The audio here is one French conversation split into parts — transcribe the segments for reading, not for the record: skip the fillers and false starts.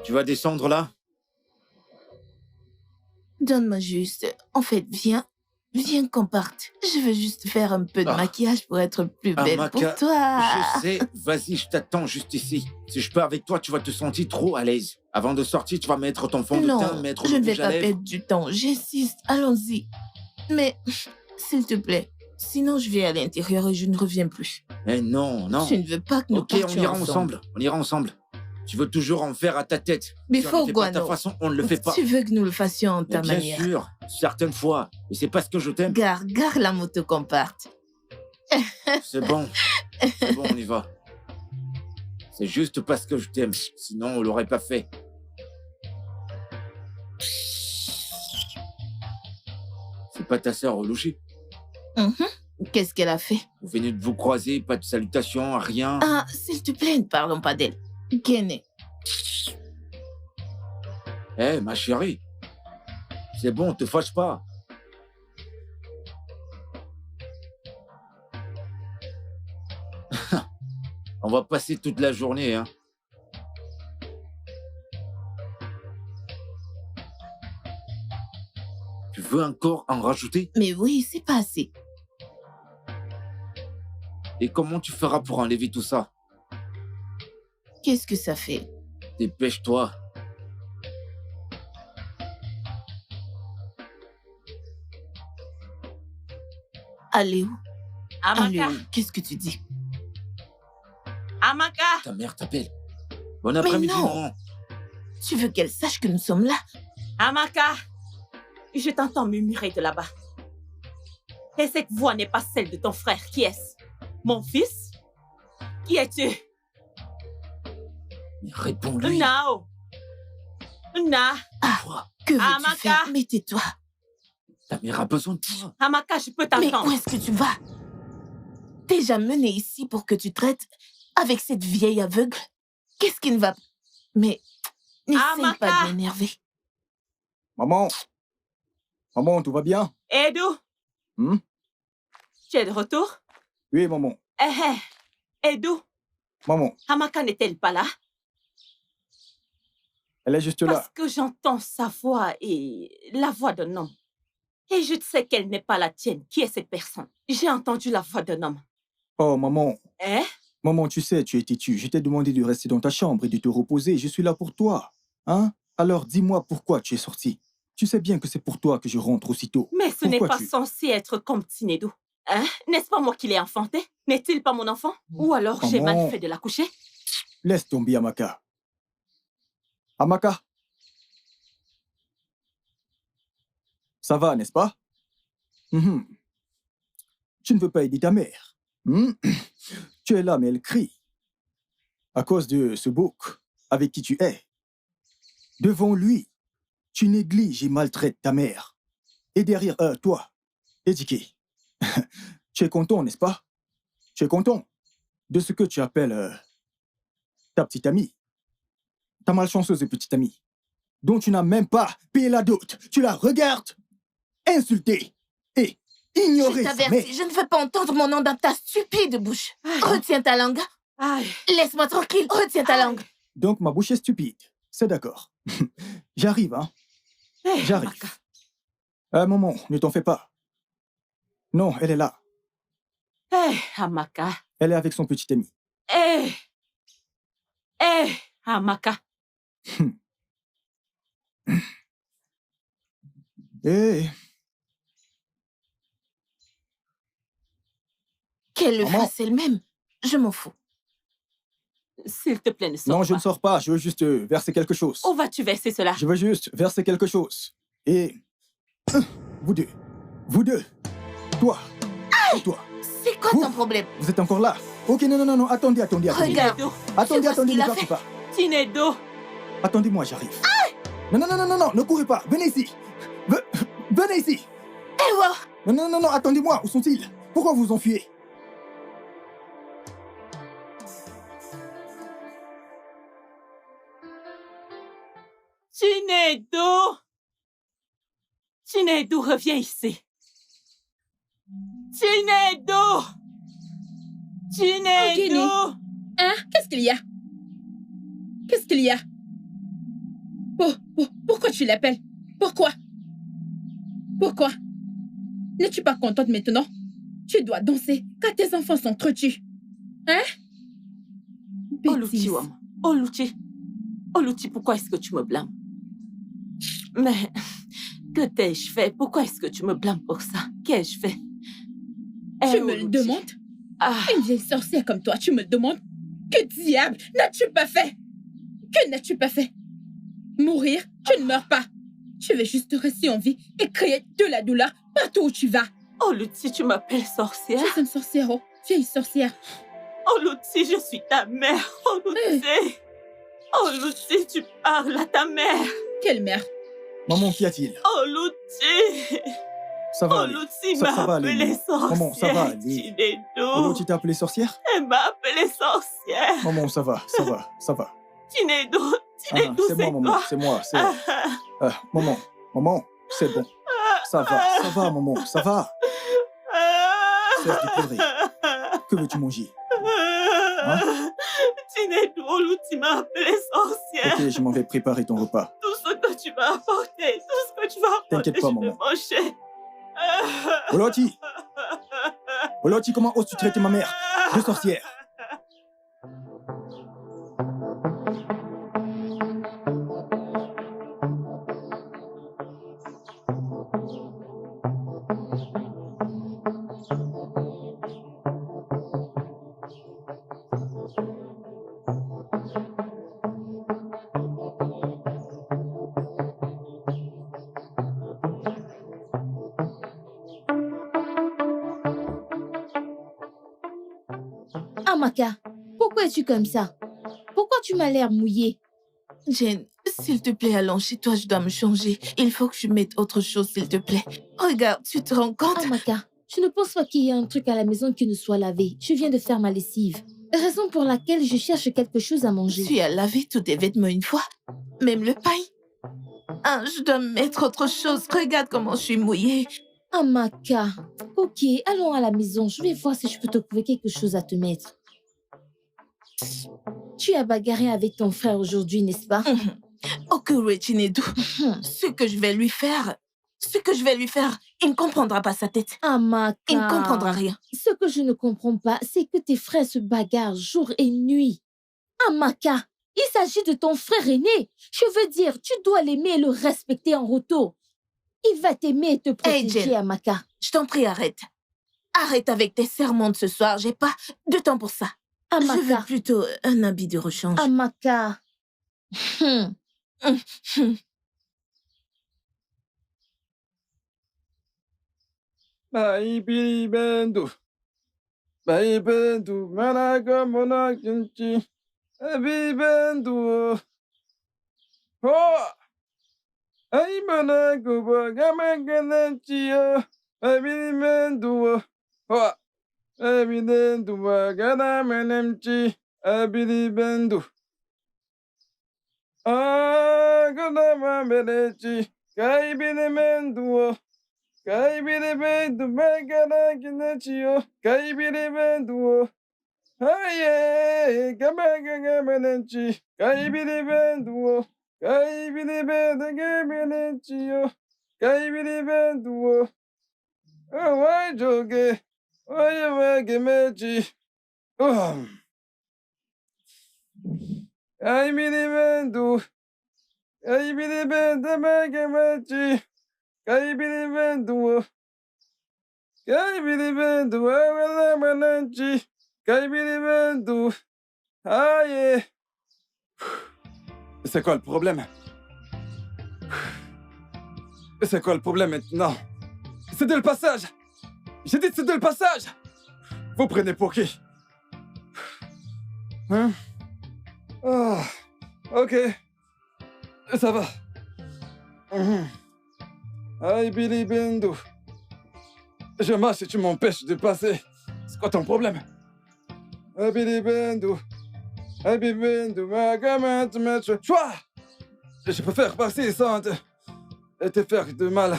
Tu vas descendre là? Donne-moi juste. En fait, viens. Viens qu'on parte. Je veux juste faire un peu de maquillage pour être plus belle pour Amaka, toi. je sais. Vas-y, je t'attends juste ici. Si je pars avec toi, tu vas te sentir trop à l'aise. Avant de sortir, tu vas mettre ton fond de teint, mettre je le ne vais rouge à pas lèvres. perdre du temps. J'insiste. Allons-y. Mais, s'il te plaît. Sinon, je vais à l'intérieur et je ne reviens plus. Eh non, non. Tu ne veux pas que nous partions on ira ensemble. On ira ensemble. Tu veux toujours en faire à ta tête. Mais Si on ne fait pas à ta Guano, façon, on ne le fait pas. Tu veux que nous le fassions en ta bien manière. Bien sûr, certaines fois. Et c'est parce que je t'aime. Gare la moto qu'on parte. C'est bon. C'est bon, on y va. C'est juste parce que je t'aime. Sinon, on l'aurait pas fait. C'est pas ta sœur au logis. Qu'est-ce qu'elle a fait? Vous venez de vous croiser, pas de salutations, rien. Ah, s'il te plaît, ne parlons pas d'elle. Kene. Eh, ma chérie. C'est bon, te fâche pas. On va passer toute la journée, hein. Tu veux encore en rajouter? Mais oui, c'est pas assez. Et comment tu feras pour enlever tout ça? Qu'est-ce que ça fait? Dépêche-toi. Allez où? Amaka. Qu'est-ce que tu dis? Amaka. Ta mère t'appelle. Bon après-midi, maman. Tu veux qu'elle sache que nous sommes là? Amaka. Je t'entends murmurer de là-bas. Et cette voix n'est pas celle de ton frère. Qui est-ce? Mon fils? Qui es-tu? Mais réponds-lui. Nao. Na. Que veux-tu faire? Mais tais-toi. Ta mère a besoin de toi. Amaka, je peux Mais t'entendre. où est-ce que tu vas? Déjà mené ici pour que tu traites avec cette vieille aveugle? Qu'est-ce qui ne va pas? Mais n'essaye pas de m'énerver. Maman. Maman, tout va bien? Edo. Tu es de retour? Oui, maman. Edo. Maman. Amaka n'est-elle pas là? Elle est juste là. Parce que j'entends sa voix et la voix d'un homme. Et je sais qu'elle n'est pas la tienne. Qui est cette personne? J'ai entendu la voix d'un homme. Oh, maman. Hein? Maman, tu sais, tu es têtue. Je t'ai demandé de rester dans ta chambre et de te reposer. Je suis là pour toi. Hein? Alors, dis-moi pourquoi tu es sortie. Tu sais bien que c'est pour toi que je rentre aussitôt. Mais ce n'est pas censé être comme Tinedo. Hein? N'est-ce pas moi qui l'ai enfanté? N'est-il pas mon enfant? Ou alors j'ai mal fait de l'accoucher? Laisse tomber, Amaka. Amaka? Ça va, n'est-ce pas? Tu ne veux pas aider ta mère. Tu es là, mais elle crie. À cause de ce bouc avec qui tu es. Devant lui, tu négliges et maltraites ta mère. Et derrière toi, Ediki, tu es content, n'est-ce pas? Tu es content de ce que tu appelles ta petite amie. Ta malchanceuse petite amie, dont tu n'as même pas payé la dot. Tu la regardes insulter et ignorer sa mère. Je ne veux pas entendre mon nom dans ta stupide bouche. Retiens ta langue. Laisse-moi tranquille. Retiens ta langue. Donc ma bouche est stupide. C'est d'accord. J'arrive, hein. J'arrive. Maman, ne t'en fais pas. Non, elle est là. Amaka. Elle est avec son petit ami. Amaka. Qu'elle le fasse elle-même. Je m'en fous. S'il te plaît, ne sors pas. Non, je ne sors pas. Je veux juste verser quelque chose. Où vas-tu verser cela? Je veux juste verser quelque chose. Et... Vous deux. Toi. Aïe! Toi. C'est quoi ton problème? Vous êtes encore là? Ok, non. Attendez. Regarde. Attendez, ne partez pas. Tinedo. Attendez-moi, j'arrive. Non, ne courez pas. Venez ici. Venez ici. Non, attendez-moi. Où sont-ils? Pourquoi vous enfuyez? Tinedo, reviens ici. Tinedo. Hein? Qu'est-ce qu'il y a? Pourquoi tu l'appelles? Pourquoi? N'es-tu pas contente maintenant? Tu dois danser, car tes enfants sont trop tus. Hein? Oluchi, Wam. Oluchi, pourquoi est-ce que tu me blâmes? Mais, que t'ai-je fait? Pourquoi est-ce que tu me blâmes pour ça? Qu'ai-je fait? Tu me le demandes? Une vieille sorcière comme toi, tu me demandes? Que diable n'as-tu pas fait? Que n'as-tu pas fait? Mourir? Tu ne meurs pas. Tu veux juste rester en vie et créer de la douleur partout où tu vas. Oluchi, tu m'appelles sorcière? Je suis une sorcière, vieille sorcière. Oluchi, je suis ta mère. Oluchi, tu parles à ta mère. Quelle mère? Maman, qu'y a-t-il? Oluchi. Ça va aller. Oluchi Ça m'a va aller. appelée sorcière. Maman, ça va aller. Oluchi t'a appelée sorcière? Elle m'a appelée sorcière. Maman, ça va. Tinedo, C'est moi, maman, c'est moi. Maman, c'est bon. Ça va, maman, ça va. Cesse de pleurer. Que veux-tu manger? Tinedo, Oluchi m'a appelée sorcière. Ok, je m'en vais préparer ton repas. Tout ce que tu vas apporter, T'inquiète pas, je maman. vais manger. Oluchi, comment oses-tu traiter ma mère de sorcière? Amaka, pourquoi es-tu comme ça? Pourquoi tu m'as l'air mouillée? Jane, s'il te plaît, allons chez toi, je dois me changer. Il faut que je mette autre chose, s'il te plaît. Regarde, tu te rends compte? Amaka, je ne pense pas qu'il y ait un truc à la maison qui ne soit lavé. Je viens de faire ma lessive. Raison pour laquelle je cherche quelque chose à manger. Tu as lavé tous tes vêtements une fois? Même le pain? Ah, je dois mettre autre chose. Regarde comment je suis mouillée. Amaka, ok, allons à la maison. Je vais voir si je peux te trouver quelque chose à te mettre. Tu as bagarré avec ton frère aujourd'hui, n'est-ce pas? Ok, Chinedu. Ce que je vais lui faire, il ne comprendra pas sa tête. Amaka. Il ne comprendra rien. Ce que je ne comprends pas, c'est que tes frères se bagarrent jour et nuit. Amaka, il s'agit de ton frère aîné. Je veux dire, tu dois l'aimer et le respecter en retour. Il va t'aimer et te protéger, Jane, Amaka. Je t'en prie, arrête. Arrête avec tes sermons de ce soir. J'ai pas de temps pour ça. Amaka. Je veux plutôt un habit de rechange. Amaka. Baibendu, managa mona kinchi, bibendu. Oh, ai managa bagamaganachio, bibendu. Oh, bibendu bagamaganamchi, bibendu. Ah, gadamamelechi, kai bibendu. Kaibiribendu megana kinachio, kaibiribendu. Aye, gamagamanchi, kaibiribendu. Kaibiribendu gamanachio, kaibiribendu. Oh, why joke? Why you magamechi? Oh, kaibiribendu. Kaibiribendu megamachi. Kaibiribendu, awalamananchi, kaibiribendu, aïe. C'est quoi le problème? C'est quoi le problème maintenant? C'est de le passage. J'ai dit c'est de le passage. Vous prenez pour qui? Hein? Oh, ok. Ça va. Aïe, Billy Bendu. Je marche et tu m'empêches de passer. C'est quoi ton problème? Aïe, Billy Bendu. Aïe, Billy Bendu. Ma gamin, tu me tues. Chouah! Je peux faire passer sans te faire de mal.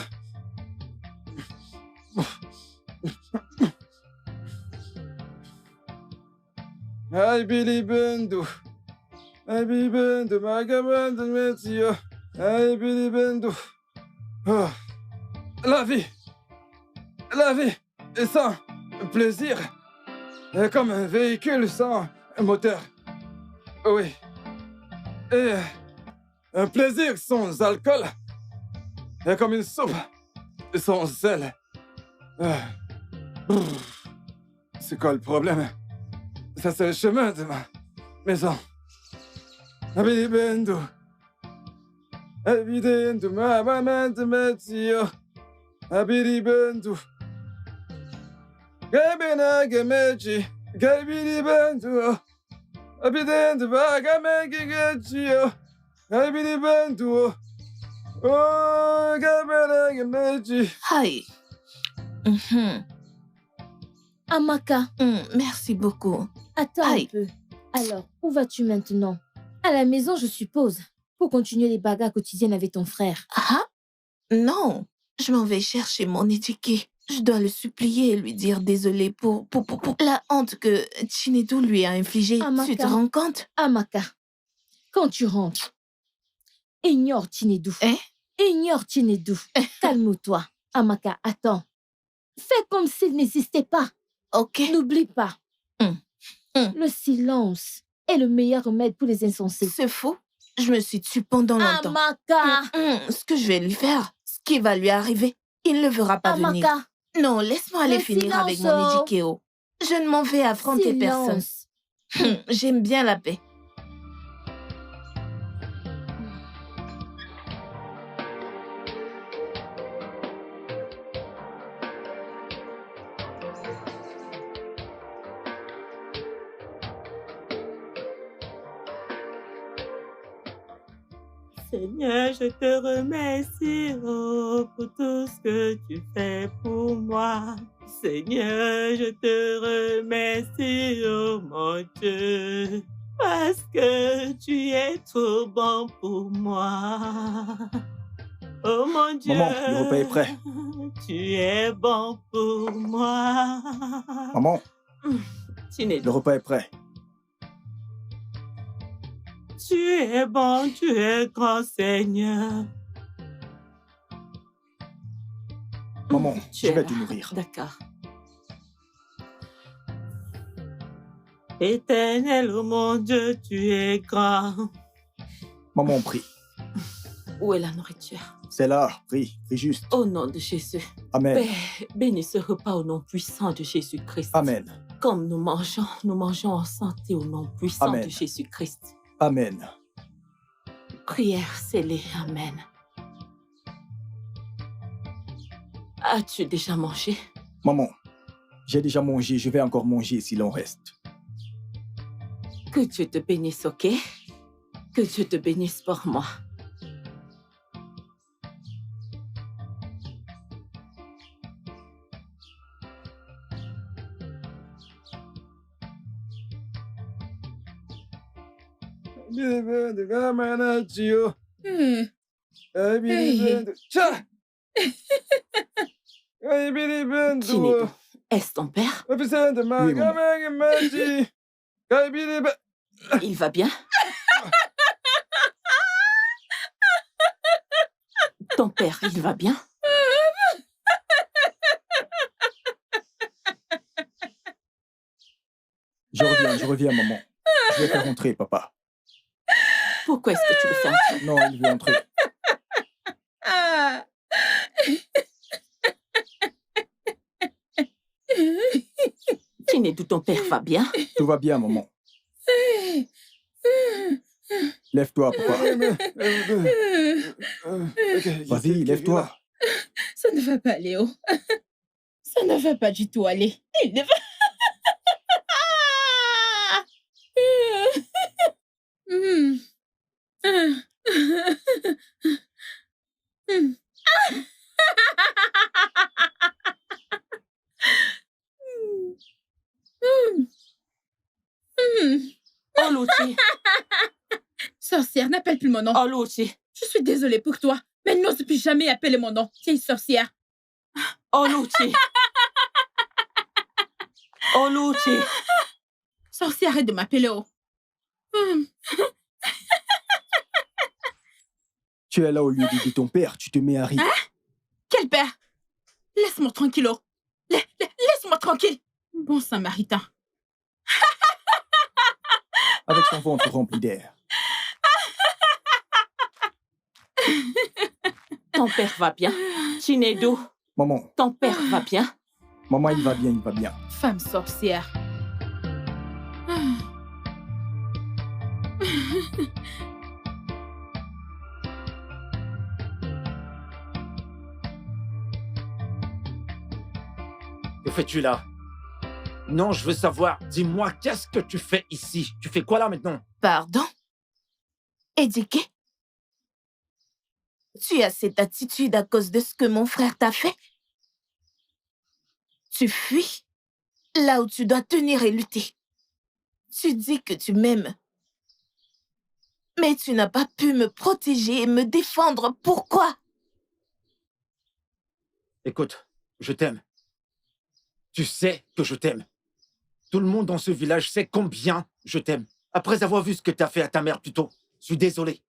Aïe, Billy Bendu. Aïe, Billy Bendu. Ma gamin, tu me tues. Hey, Billy Bendo. Oh. La vie est sans plaisir est comme un véhicule sans moteur. Oui. Et un plaisir sans alcool est comme une soupe sans sel. C'est quoi le problème? Ça, c'est le chemin de ma maison. Abidibendo. Abidibendo, ma maman de métio. Abidibendo. Gabina gameji. Gabidibendo. Abidibendo, bagamegi gachio. Abidibendo. Oh, gabina gameji. Aïe. Amaka, Merci beaucoup. attends Aïe. un peu. Alors, où vas-tu maintenant? À la maison, je suppose, pour continuer les bagarres quotidiennes avec ton frère. Ah? Non, je m'en vais chercher mon étiquette. Je dois le supplier et lui dire désolé pour la honte que Chinedu lui a infligée. Amaka. Tu te rends compte? Amaka, quand tu rentres, ignore Chinedu. Hein? Ignore Chinedu. Calme-toi. Amaka, attends. Fais comme s'il n'existait pas. Ok. N'oublie pas. Le silence est le meilleur remède pour les insensés. C'est faux. Je me suis tue pendant longtemps. Amaka! Ce que je vais lui faire, ce qui va lui arriver, il ne le verra pas venir. Amaka! Non, laisse-moi aller Le finir avec silence, mon oh. étiquette. Je ne m'en vais affronter personne. Silence. J'aime bien la paix. Seigneur, je te remercie pour tout ce que tu fais pour moi. Seigneur, je te remercie, oh mon Dieu, parce que tu es trop bon pour moi. Oh mon Dieu, Maman, le repas est prêt. Tu es bon pour moi. Maman, Chinedu, le repas est prêt. tu es bon, tu es grand Seigneur. Maman, Tu je es vais là. te nourrir. D'accord. Éternel, oh mon Dieu, tu es grand. Maman, prie. Où est la nourriture? C'est là, prie, prie juste. Au nom de Jésus. Amen. Père, bénis ce repas au nom puissant de Jésus-Christ. Amen. Comme nous mangeons en santé au nom puissant Amen. de Jésus-Christ. Amen. Prière scellée. Amen. As-tu déjà mangé? Maman, j'ai déjà mangé, je vais encore manger s'il en reste. Que Dieu te bénisse, ok? Que Dieu te bénisse pour moi. Abidibendo, gamanachio. Hmm. Abidibendo. Tcha! Abidibendo. Chinedu, est-ce ton père? Abidibendo, ma Oui, maman. gamanachio. Abidibendo. Il va bien? Ton père, il va bien? Je reviens, maman. Je vais faire entrer, papa. Pourquoi est-ce que tu le fais entrer? Non, il veut entrer. Ah. Chinedu, ton père va bien? Tout va bien, maman. Lève-toi, papa. Vas-y, lève-toi. Ça ne va pas, Léo. Ça ne va pas du tout aller. Il ne va... Hmm. Hmm. Oluchi, Sorcière, n'appelle plus mon nom. Oluchi, Je suis désolée pour toi, mais n'ose plus jamais appeler mon nom, vieille sorcière. Oluchi. Oluchi. Sorcière, arrête de m'appeler. Oh. Tu es là au lieu d'aider ton père, tu te mets à rire. Hein? Quel père? Laisse-moi tranquille, oh. Laisse-moi tranquille. Bon samaritain. Avec son ventre rempli d'air. Ton père va bien. Chinedu, Maman, ton père va bien. maman, il va bien, il va bien. Femme sorcière. Que fais-tu là? Non, je veux savoir. Dis-moi, qu'est-ce que tu fais ici? Tu fais quoi là maintenant? Pardon? Éduqué? Tu as cette attitude à cause de ce que mon frère t'a fait? Tu fuis là où tu dois tenir et lutter. Tu dis que tu m'aimes. Mais tu n'as pas pu me protéger et me défendre. Pourquoi? Écoute, je t'aime. Tu sais que je t'aime. Tout le monde dans ce village sait combien je t'aime. Après avoir vu ce que t'as fait à ta mère plus tôt, je suis désolé.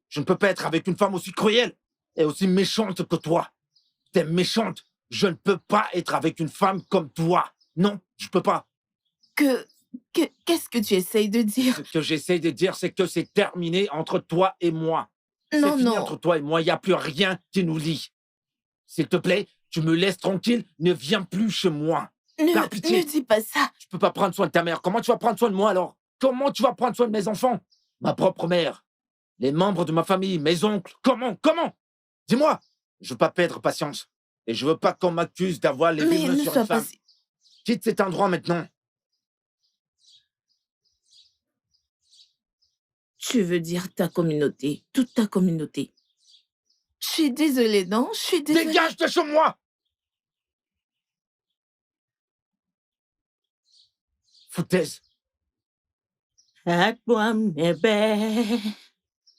Je ne peux pas être avec une femme aussi cruelle et aussi méchante que toi. T'es méchante. Je ne peux pas être avec une femme comme toi. Non, je peux pas. Qu'est-ce que tu essayes de dire? Ce que j'essaie de dire, c'est que c'est terminé entre toi et moi. C'est Non, fini non. entre toi et moi. Il n'y a plus rien qui nous lie. S'il te plaît, tu me laisses tranquille. Ne viens plus chez moi. Par pitié. Ne dis pas ça. Tu peux pas prendre soin de ta mère. Comment tu vas prendre soin de moi alors? Comment tu vas prendre soin de mes enfants? Ma propre mère. Les membres de ma famille, mes oncles. Comment? Dis-moi. Je veux pas perdre patience. Et je veux pas qu'on m'accuse d'avoir les Mais mains ne sur sois une pas... femme. Quitte cet endroit maintenant. Tu veux dire ta communauté, toute ta communauté. Je suis désolée, non? Je suis désolée. Dégage de chez moi! Foutaise. Atwam nebe,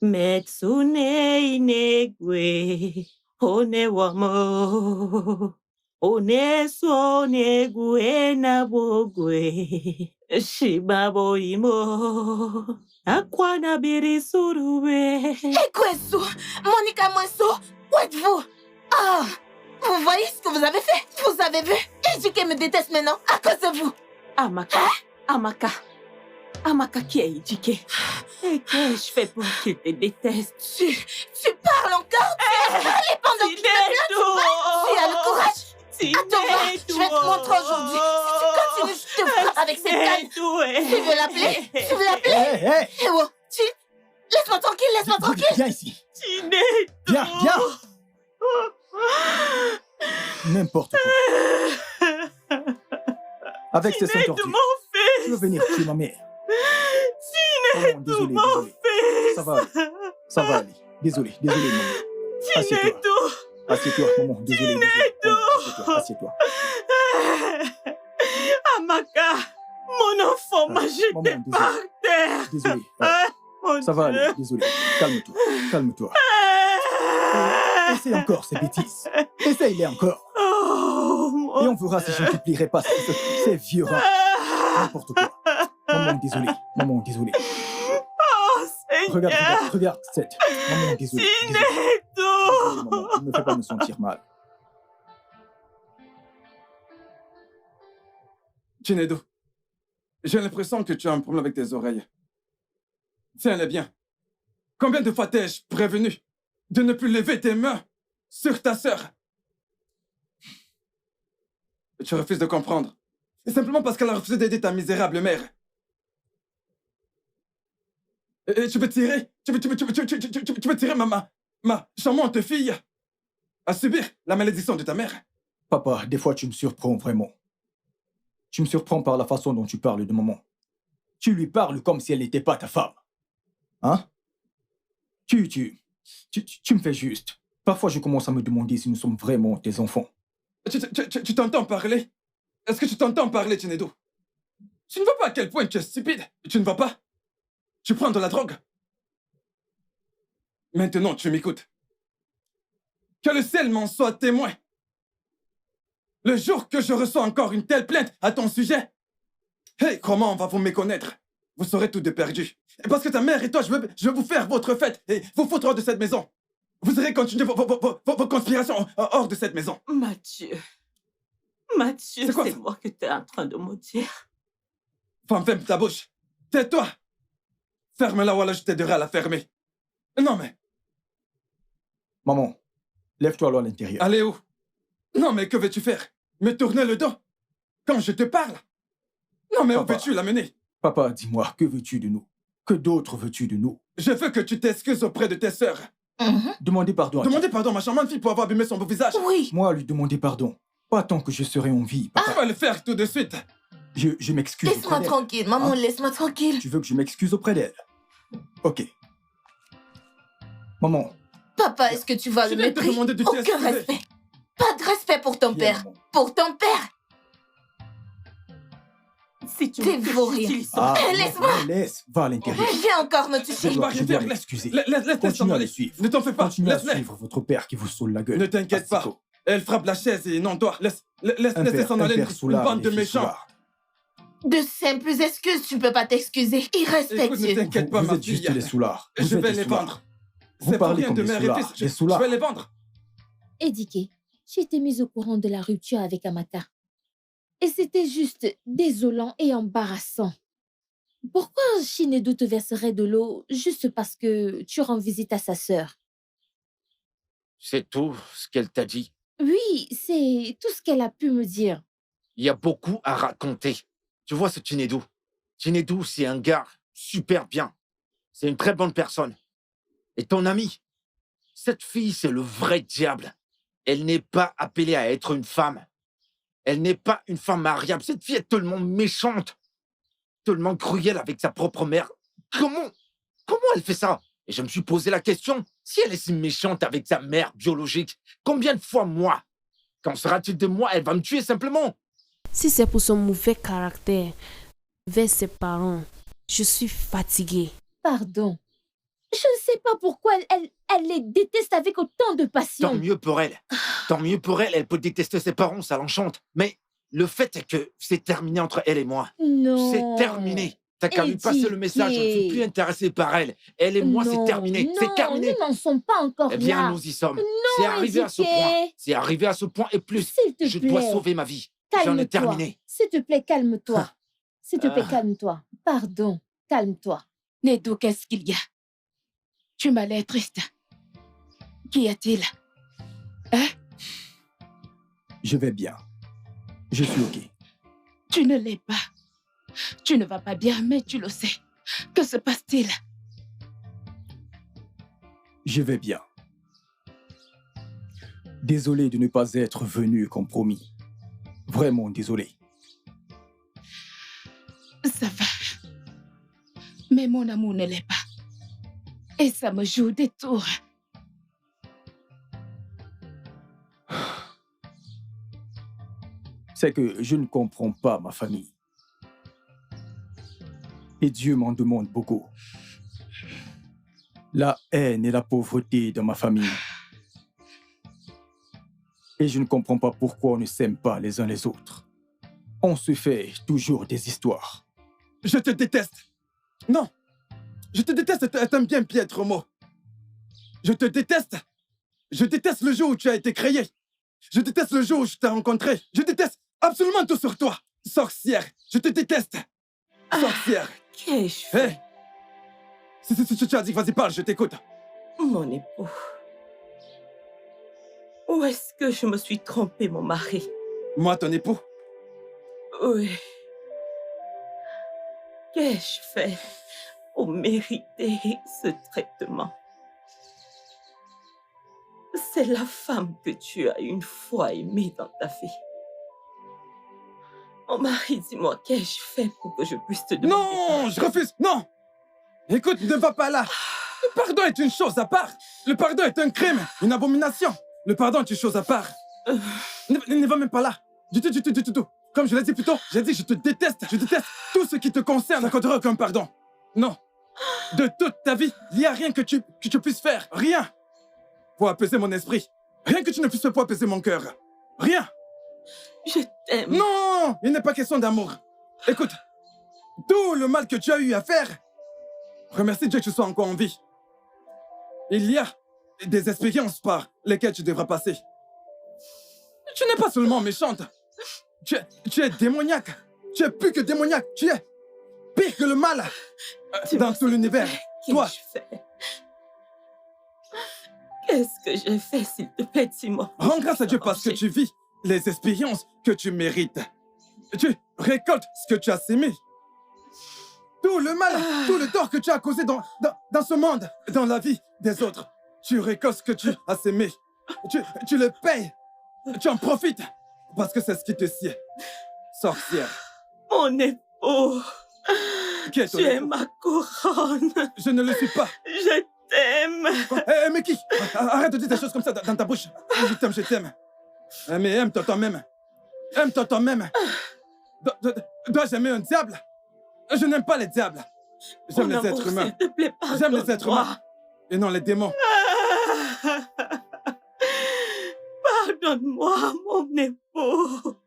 metsune inegwe, one wamo, one so negwe na bogwe, shibabo imo, akwana biri surube. Ekwesu, Monica Mweso, où êtes-vous? Ah, vous voyez ce que vous avez fait? Vous avez vu? Éduqué me déteste maintenant à cause de vous. Amaka qui est éduquée. Et qu'ai-je fait pour qu'il te déteste? Tu parles encore? Tu es allé pendant qu'il te plaint? Tu as le courage? Attends, moi, je vais te montrer aujourd'hui. Si tu continues, je te frappe avec cette canne. Tu veux l'appeler? Tu veux l'appeler? Hé, hé! Eh oh, laisse-moi tranquille, laisse-moi tranquille. Viens ici. Viens. N'importe quoi. Avec ces seins tordus, tu veux venir tuer ma mère. Oh, désolé. Ça va aller. Désolé, maman. Assieds-toi, maman. Désolé. Assieds-toi. Amaka, mon enfant m'a jeté maman, par terre. Désolé. Mon Ça va Dieu. aller, désolé. Calme-toi. Essaye encore ces bêtises. Essaye-les encore. Oh, mon Et on verra si je ne t'oublierai pas ces vieux rats. N'importe quoi. Maman, désolé. Oh, Seigneur. Regarde, Seth. Maman, désolé. Chinedu. Désolé, maman. Ne me fais pas me sentir mal. Chinedu, j'ai l'impression que tu as un problème avec tes oreilles. Tiens-les bien. Combien de fois t'ai-je prévenu de ne plus lever tes mains sur ta sœur? Tu refuses de comprendre. Et simplement parce qu'elle a refusé d'aider ta misérable mère. Et tu veux tirer? Tu veux tirer ma charmante fille à subir la malédiction de ta mère? Papa, des fois tu me surprends vraiment. Tu me surprends par la façon dont tu parles de maman. Tu lui parles comme si elle n'était pas ta femme. Hein? Tu me fais juste. Parfois je commence à me demander si nous sommes vraiment tes enfants. Tu t'entends parler? Est-ce que tu t'entends parler, Chinedu? Tu ne vois pas à quel point tu es stupide? Tu ne vois pas? Tu prends de la drogue? Maintenant, tu m'écoutes. Que le ciel m'en soit témoin. Le jour que je reçois encore une telle plainte à ton sujet, hey, comment on va vous méconnaître? Vous serez tous deux perdus. Et parce que ta mère et toi, je veux vous faire votre fête et vous foutre de cette maison. Vous aurez continué vos conspirations hors de cette maison. Mathieu, c'est moi que tu es en train de maudire. Femme, ferme ta bouche. Tais-toi. Ferme-la ou alors je t'aiderai à la fermer. Non, mais... Maman, lève-toi alors à l'intérieur. Allez où? Non, mais que veux-tu faire? Me tourner le dos? Quand je te parle? Non, mais où veux-tu l'amener? Papa, dis-moi, que veux-tu de nous? Que d'autre veux-tu de nous? Je veux que tu t'excuses auprès de tes sœurs. Demandez pardon. Demandez pardon à ma charmante fille pour avoir abîmé son beau visage. Oui. Moi, lui demander pardon. Pas tant que je serai en vie, papa. Tu vas le faire tout de suite. Je m'excuse. Laisse-moi tranquille, maman, laisse-moi tranquille. Tu veux que je m'excuse auprès d'elle? Ok. Maman. Papa, est-ce que tu vas Je le viens te mépris? demander de Aucun t'excuser. respect. Pas de respect pour ton Viens, père. maman. Pour ton père. Si tu T'es me vaurien. utilises Ah, Laisse-moi. laisse, va à l'intérieur. Viens encore me Je toucher. dois Je rien dois faire. m'excuser. Laisse-les Continue s'en à aller. le suivre. Ne t'en fais pas. Continuez à Laisse-les. suivre votre père qui vous saoule la gueule. Ne t'inquiète pas. Astiko. Elle frappe la chaise et non toi. Laisse-les s'en aller. Une bande de méchants. De simples excuses, tu peux pas t'excuser. Écoute, ne Irrespectueux. t'inquiète pas, Vous ma êtes juste fille. les soulards. Je Vous êtes vais des les soulards. vendre. Vous C'est pour parlez rien comme de des mère et soulards. fils. Des Je soulards. vais les vendre. Édiqué, j'ai été mise au courant de la rupture avec Amaka. Et c'était juste désolant et embarrassant. Pourquoi Shinedo te verserait de l'eau juste parce que tu rends visite à sa sœur? C'est tout ce qu'elle t'a dit. Oui, c'est tout ce qu'elle a pu me dire. Il y a beaucoup à raconter. Tu vois ce Chinedu? Chinedu, c'est un gars super bien. C'est une très bonne personne. Et ton ami, cette fille, c'est le vrai diable. Elle n'est pas appelée à être une femme. Elle n'est pas une femme mariable. Cette fille est tellement méchante. Tellement cruelle avec sa propre mère. Comment elle fait ça? Et je me suis posé la question, si elle est si méchante avec sa mère biologique, combien de fois moi? Qu'en sera-t-il de moi? Elle va me tuer simplement. Si c'est pour son mauvais caractère vers ses parents, je suis fatiguée. Pardon. Je ne sais pas pourquoi elle les déteste avec autant de passion. Tant mieux pour elle. Tant mieux pour elle. Elle peut détester ses parents, ça l'enchante. Mais le fait est que c'est terminé entre elle et moi. Non. C'est terminé. T'as qu'à lui passer le message. Je ne suis plus intéressé par elle. Elle et moi, c'est terminé. C'est terminé. Nous n'en sommes pas encore Eh bien, là. nous y sommes. C'est arrivé à ce Édiqué. point. C'est arrivé à ce point et plus. S'il te Je plaît. dois sauver ma vie. J'en Calme-toi. ai terminé. S'il te plaît, calme-toi. S'il te plaît, Ah. calme-toi. Pardon, calme-toi. Nedo, qu'est-ce qu'il y a? Tu m'as l'air triste. Qu'y a-t-il? Hein? Je vais bien. Je suis OK. Tu ne l'es pas. Tu ne vas pas bien, mais tu le sais. Que se passe-t-il? Je vais bien. Désolé de ne pas être venu comme promis. Vraiment désolé. Ça va. Mais mon amour ne l'est pas. Et ça me joue des tours. C'est que je ne comprends pas ma famille. Et Dieu m'en demande beaucoup. La haine et la pauvreté dans ma famille. Et je ne comprends pas pourquoi on ne s'aime pas les uns les autres. On se fait toujours des histoires. Je te déteste. Non. Je te déteste est un bien piètre mot. Je te déteste. Je déteste le jour où tu as été créé. Je déteste le jour où je t'ai rencontré. Je déteste absolument tout sur toi. Sorcière. Je te déteste. Sorcière. Qu'ai-je fait? Hé. Si tu as dit, vas-y, parle, je t'écoute. Mon époux. Où est-ce que je me suis trompée, mon mari? Moi, ton époux. Oui. Qu'ai-je fait pour mériter ce traitement? C'est la femme que tu as une fois aimée dans ta vie. Mon mari, dis-moi, qu'ai-je fait pour que je puisse te demander Non, pardon? je refuse. Non. Écoute, ne va pas là. Le pardon est une chose à part. Le pardon est un crime, une abomination. Le pardon est une chose à part. Ne va même pas là. Du tout. Comme je l'ai dit plus tôt, j'ai dit je te déteste. Je déteste tout ce qui te concerne. N'accorderai aucun pardon. Non. De toute ta vie, il n'y a rien que tu puisses faire. Rien. Pour apaiser mon esprit. Rien que tu ne puisses faire pour apaiser mon cœur. Rien. Je t'aime. Non, il n'est pas question d'amour. Écoute, tout le mal que tu as eu à faire, remercie Dieu que tu sois encore en vie. Il y a des expériences par lesquelles tu devras passer. Tu n'es pas seulement méchante. Tu es démoniaque. Tu es plus que démoniaque. Tu es pire que le mal dans tout l'univers. Toi, Qu'est-ce que j'ai fait, s'il te plaît, dis-moi. rends grâce à Dieu parce que tu vis les expériences que tu mérites. Tu récoltes ce que tu as sémé. Tout le mal, tout le tort que tu as causé dans ce monde, dans la vie des autres, tu récoltes ce que tu as sémé. Tu le payes. Tu en profites. Parce que c'est ce qui te sied. Sorcière. Mon époux, Qui est ton tu es époux? ma couronne. Je ne le suis pas. Je t'aime. Quoi? Mais qui? Arrête de dire des choses comme ça dans ta bouche. Je t'aime. Mais aime-toi toi-même. Aime-toi toi-même. Dois-je aimer un diable? Je n'aime pas les diables. J'aime Mon les amour, êtres humains. s'il te plaît, J'aime les êtres pardonne-moi. humains. Et non les démons. Pardonne-moi, mon époux.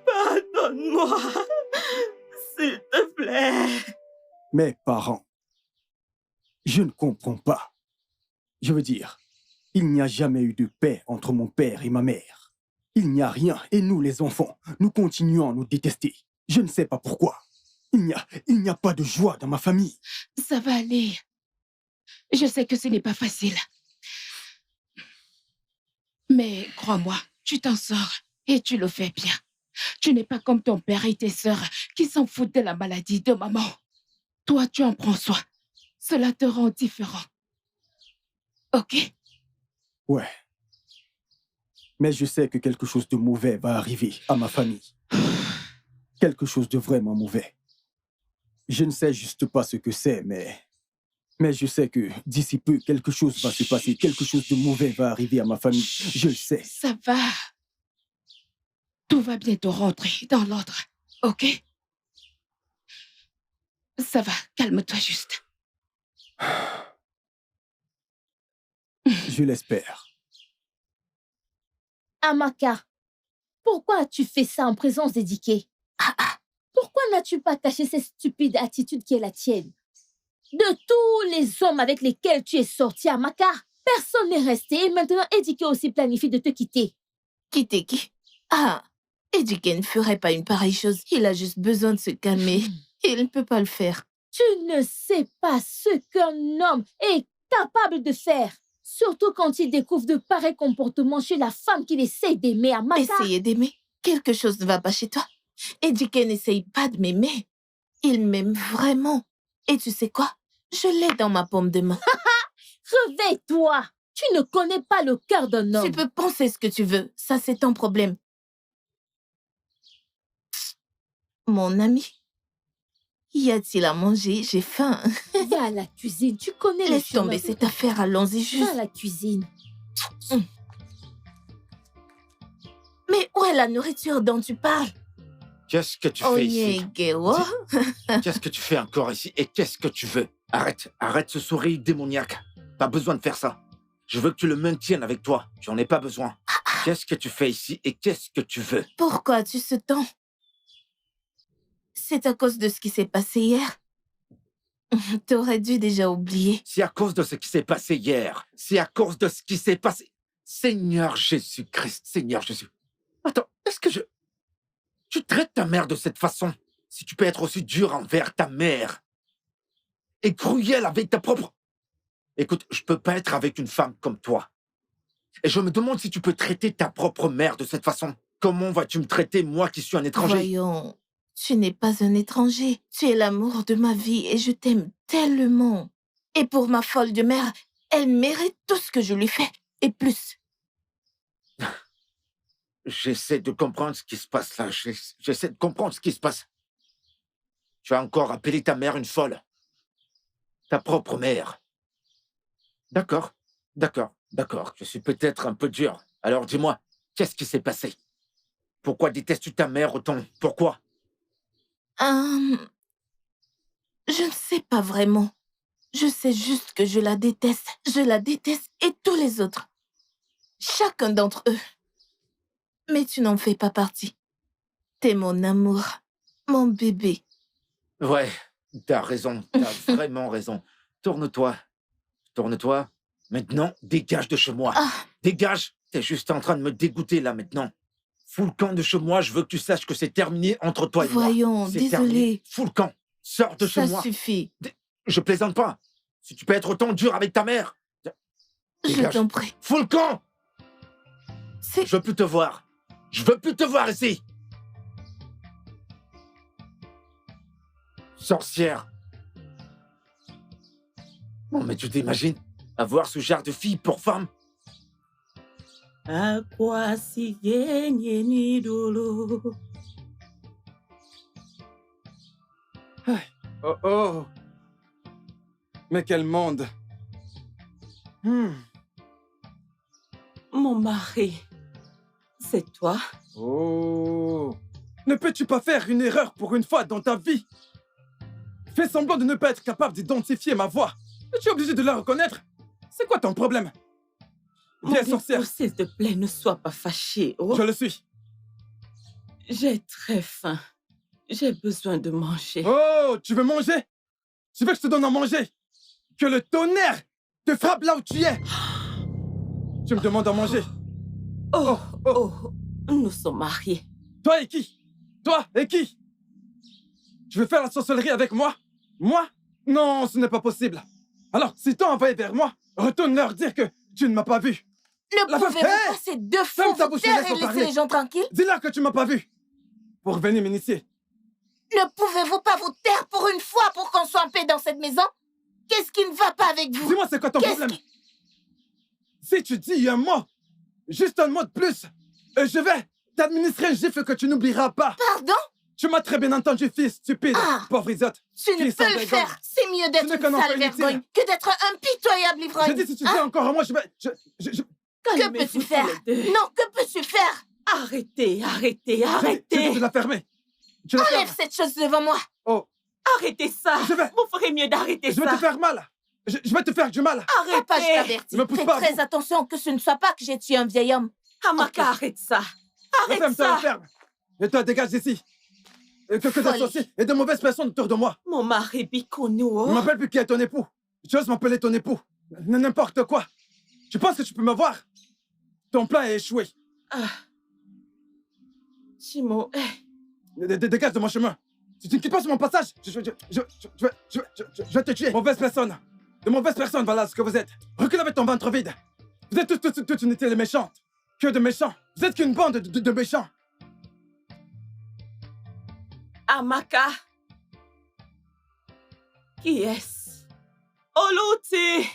Pardonne-moi, s'il te plaît. Mes parents, je ne comprends pas. Je veux dire, il n'y a jamais eu de paix entre mon père et ma mère. Il n'y a rien, et nous, les enfants, nous continuons à nous détester. Je ne sais pas pourquoi. Il n'y a pas de joie dans ma famille. Ça va aller. Je sais que ce n'est pas facile. Mais crois-moi, tu t'en sors et tu le fais bien. Tu n'es pas comme ton père et tes sœurs qui s'en foutent de la maladie de maman. Toi, tu en prends soin. Cela te rend différent. Ok? Ouais. Mais je sais que quelque chose de mauvais va arriver à ma famille. Quelque chose de vraiment mauvais. Je ne sais juste pas ce que c'est, mais je sais que d'ici peu, quelque chose va se passer. Quelque chose de mauvais va arriver à ma famille. Je le sais. Ça va. Tout va bientôt rentrer dans l'ordre. Ok? Ça va, calme-toi juste. Je l'espère. Amaka, pourquoi as-tu fait ça en présence d'Édiqué? Pourquoi n'as-tu pas caché cette stupide attitude qui est la tienne? De tous les hommes avec lesquels tu es sorti, Amaka, personne n'est resté et maintenant Édiqué aussi planifie de te quitter. Quitter qui? Ah, Édiqué ne ferait pas une pareille chose. Il a juste besoin de se calmer. Il ne peut pas le faire. Tu ne sais pas ce qu'un homme est capable de faire. Surtout quand il découvre de pareils comportements chez la femme qu'il essaye d'aimer, Amaka. Essayer d'aimer? Quelque chose ne va pas chez toi. Édiqué n'essaye pas de m'aimer. Il m'aime vraiment. Et tu sais quoi? Je l'ai dans ma paume de main. Réveille-toi. Tu ne connais pas le cœur d'un homme. Tu peux penser ce que tu veux. Ça, c'est ton problème. Mon ami, y a-t-il à manger? J'ai faim. Va à la cuisine. Tu connais le Laisse chemin. tomber cette affaire. Allons-y Va juste. à la cuisine. Mais où est la nourriture dont tu parles? Qu'est-ce que tu fais ici? Gewo. Qu'est-ce que tu fais encore ici et qu'est-ce que tu veux? Arrête ce sourire démoniaque. Pas besoin de faire ça. Je veux que tu le maintiennes avec toi. Tu n'en ai pas besoin. Qu'est-ce que tu fais ici et qu'est-ce que tu veux? Pourquoi as-tu ce temps? C'est à cause de ce qui s'est passé hier. T'aurais dû déjà oublier. C'est à cause de ce qui s'est passé hier. C'est à cause de ce qui s'est passé. Seigneur Jésus-Christ, Seigneur Jésus. Attends, est-ce que tu traites ta mère de cette façon? Si tu peux être aussi dur envers ta mère et cruel avec ta propre... Écoute, je peux pas être avec une femme comme toi. Et je me demande si tu peux traiter ta propre mère de cette façon. Comment vas-tu me traiter, moi qui suis un étranger? Voyons, tu n'es pas un étranger. Tu es l'amour de ma vie et je t'aime tellement. Et pour ma folle de mère, elle mérite tout ce que je lui fais. Et plus. J'essaie de comprendre ce qui se passe là. J'essaie de comprendre ce qui se passe. Tu as encore appelé ta mère une folle. Ta propre mère. D'accord. Je suis peut-être un peu dur. Alors dis-moi, qu'est-ce qui s'est passé? Pourquoi détestes-tu ta mère autant? Pourquoi? Je ne sais pas vraiment. Je sais juste que je la déteste. Je la déteste et tous les autres. Chacun d'entre eux. Mais tu n'en fais pas partie. T'es mon amour, mon bébé. Ouais, t'as raison, t'as vraiment raison. Tourne-toi. Tourne-toi. Maintenant, dégage de chez moi. Ah, Dégage. T'es juste en train de me dégoûter là maintenant. Fous le camp de chez moi, je veux que tu saches que c'est terminé entre toi et moi. voyons, C'est désolée. terminé. Fous le camp. Sors de chez Ça moi. suffit. Je plaisante pas. Si tu peux être autant dur avec ta mère. Je Dégage. t'en prie. Fous le camp. C'est... Je veux plus te voir. Je veux plus te voir ici. Sorcière. Bon, mais tu t'imagines avoir ce genre de fille pour femme? Akwasigenye n'idolo. Oh oh. Mais quel monde. Mon mari, c'est toi? Oh. Ne peux-tu pas faire une erreur pour une fois dans ta vie? Fais semblant de ne pas être capable d'identifier ma voix. Tu es obligé de la reconnaître. C'est quoi ton problème? Mon Viens, époux, sorcière. s'il te plaît, ne sois pas fâché. Oh, Je le suis. j'ai très faim. J'ai besoin de manger. Oh, tu veux manger? Tu veux que je te donne à manger? Que le tonnerre te frappe là où tu es. Tu me demandes à manger. Oh, oh. oh, nous sommes mariés. Toi et qui? Toi et qui? Tu veux faire la sorcellerie avec moi? Moi? Non, ce n'est pas possible. Alors, si t'as envoyé vers moi, retourne leur dire que tu ne m'as pas vu. Ne La pouvez-vous Hey passer deux Ferme fois ta vous bouche, taire laisse-moi et laisser parler. les gens tranquilles? Dis-leur que tu m'as pas vu. Pour venir m'initier. Ne pouvez-vous pas vous taire pour une fois pour qu'on soit en paix dans cette maison? Qu'est-ce qui ne va pas avec vous? Dis-moi, c'est quoi ton Qu'est-ce problème? qui... Si tu dis un mot, juste un mot de plus, je vais t'administrer un gifle que tu n'oublieras pas. Pardon? Tu m'as très bien entendu, fils stupide, Ah. pauvre Isotte. Tu ne Fils peux sans le vergogne. faire. C'est mieux d'être Ce n'est une qu'un enfant sale inutile. vergogne que d'être un pitoyable ivrogne. J'ai dit, si tu dis encore un mot, je vais... Que Calmez-vous peux-tu tous faire? les deux. Non, que peux-tu faire? Arrêtez, arrêtez, J'ai dit arrêtez. de la fermer. Tu la Enlève fermes. cette chose devant moi. Oh, Arrêtez ça. Je vais- Vous ferez mieux d'arrêter je vais ça. te faire mal. Je vais te faire du mal. Papa, je Arrêtez. t'avertis. Ne me pousse Fais pas, très vous. attention que ce ne soit pas que j'ai tué un vieil homme. Amaka, Ok. arrête ça. La Arrête ferme, toi, ça. la ferme. Et toi, dégage d'ici. Et que Folie. d'associés et de mauvaises personnes autour de moi. Mon mari Bikono. Ne Oh. m'appelle plus qui est ton époux. Tu oses m'appeler ton époux. N'importe quoi. Tu penses que tu peux me voir? Ton plan est échoué. Chimo, Dégage de mon chemin. Si tu ne quittes pas sur mon passage, je vais te tuer. Mauvaise personne. De mauvaises personnes, voilà ce que vous êtes. Recule avec ton ventre vide. Vous êtes toutes unités méchantes. Que de méchants. Vous êtes qu'une bande de méchants. Amaka. Qui est-ce? Oluti.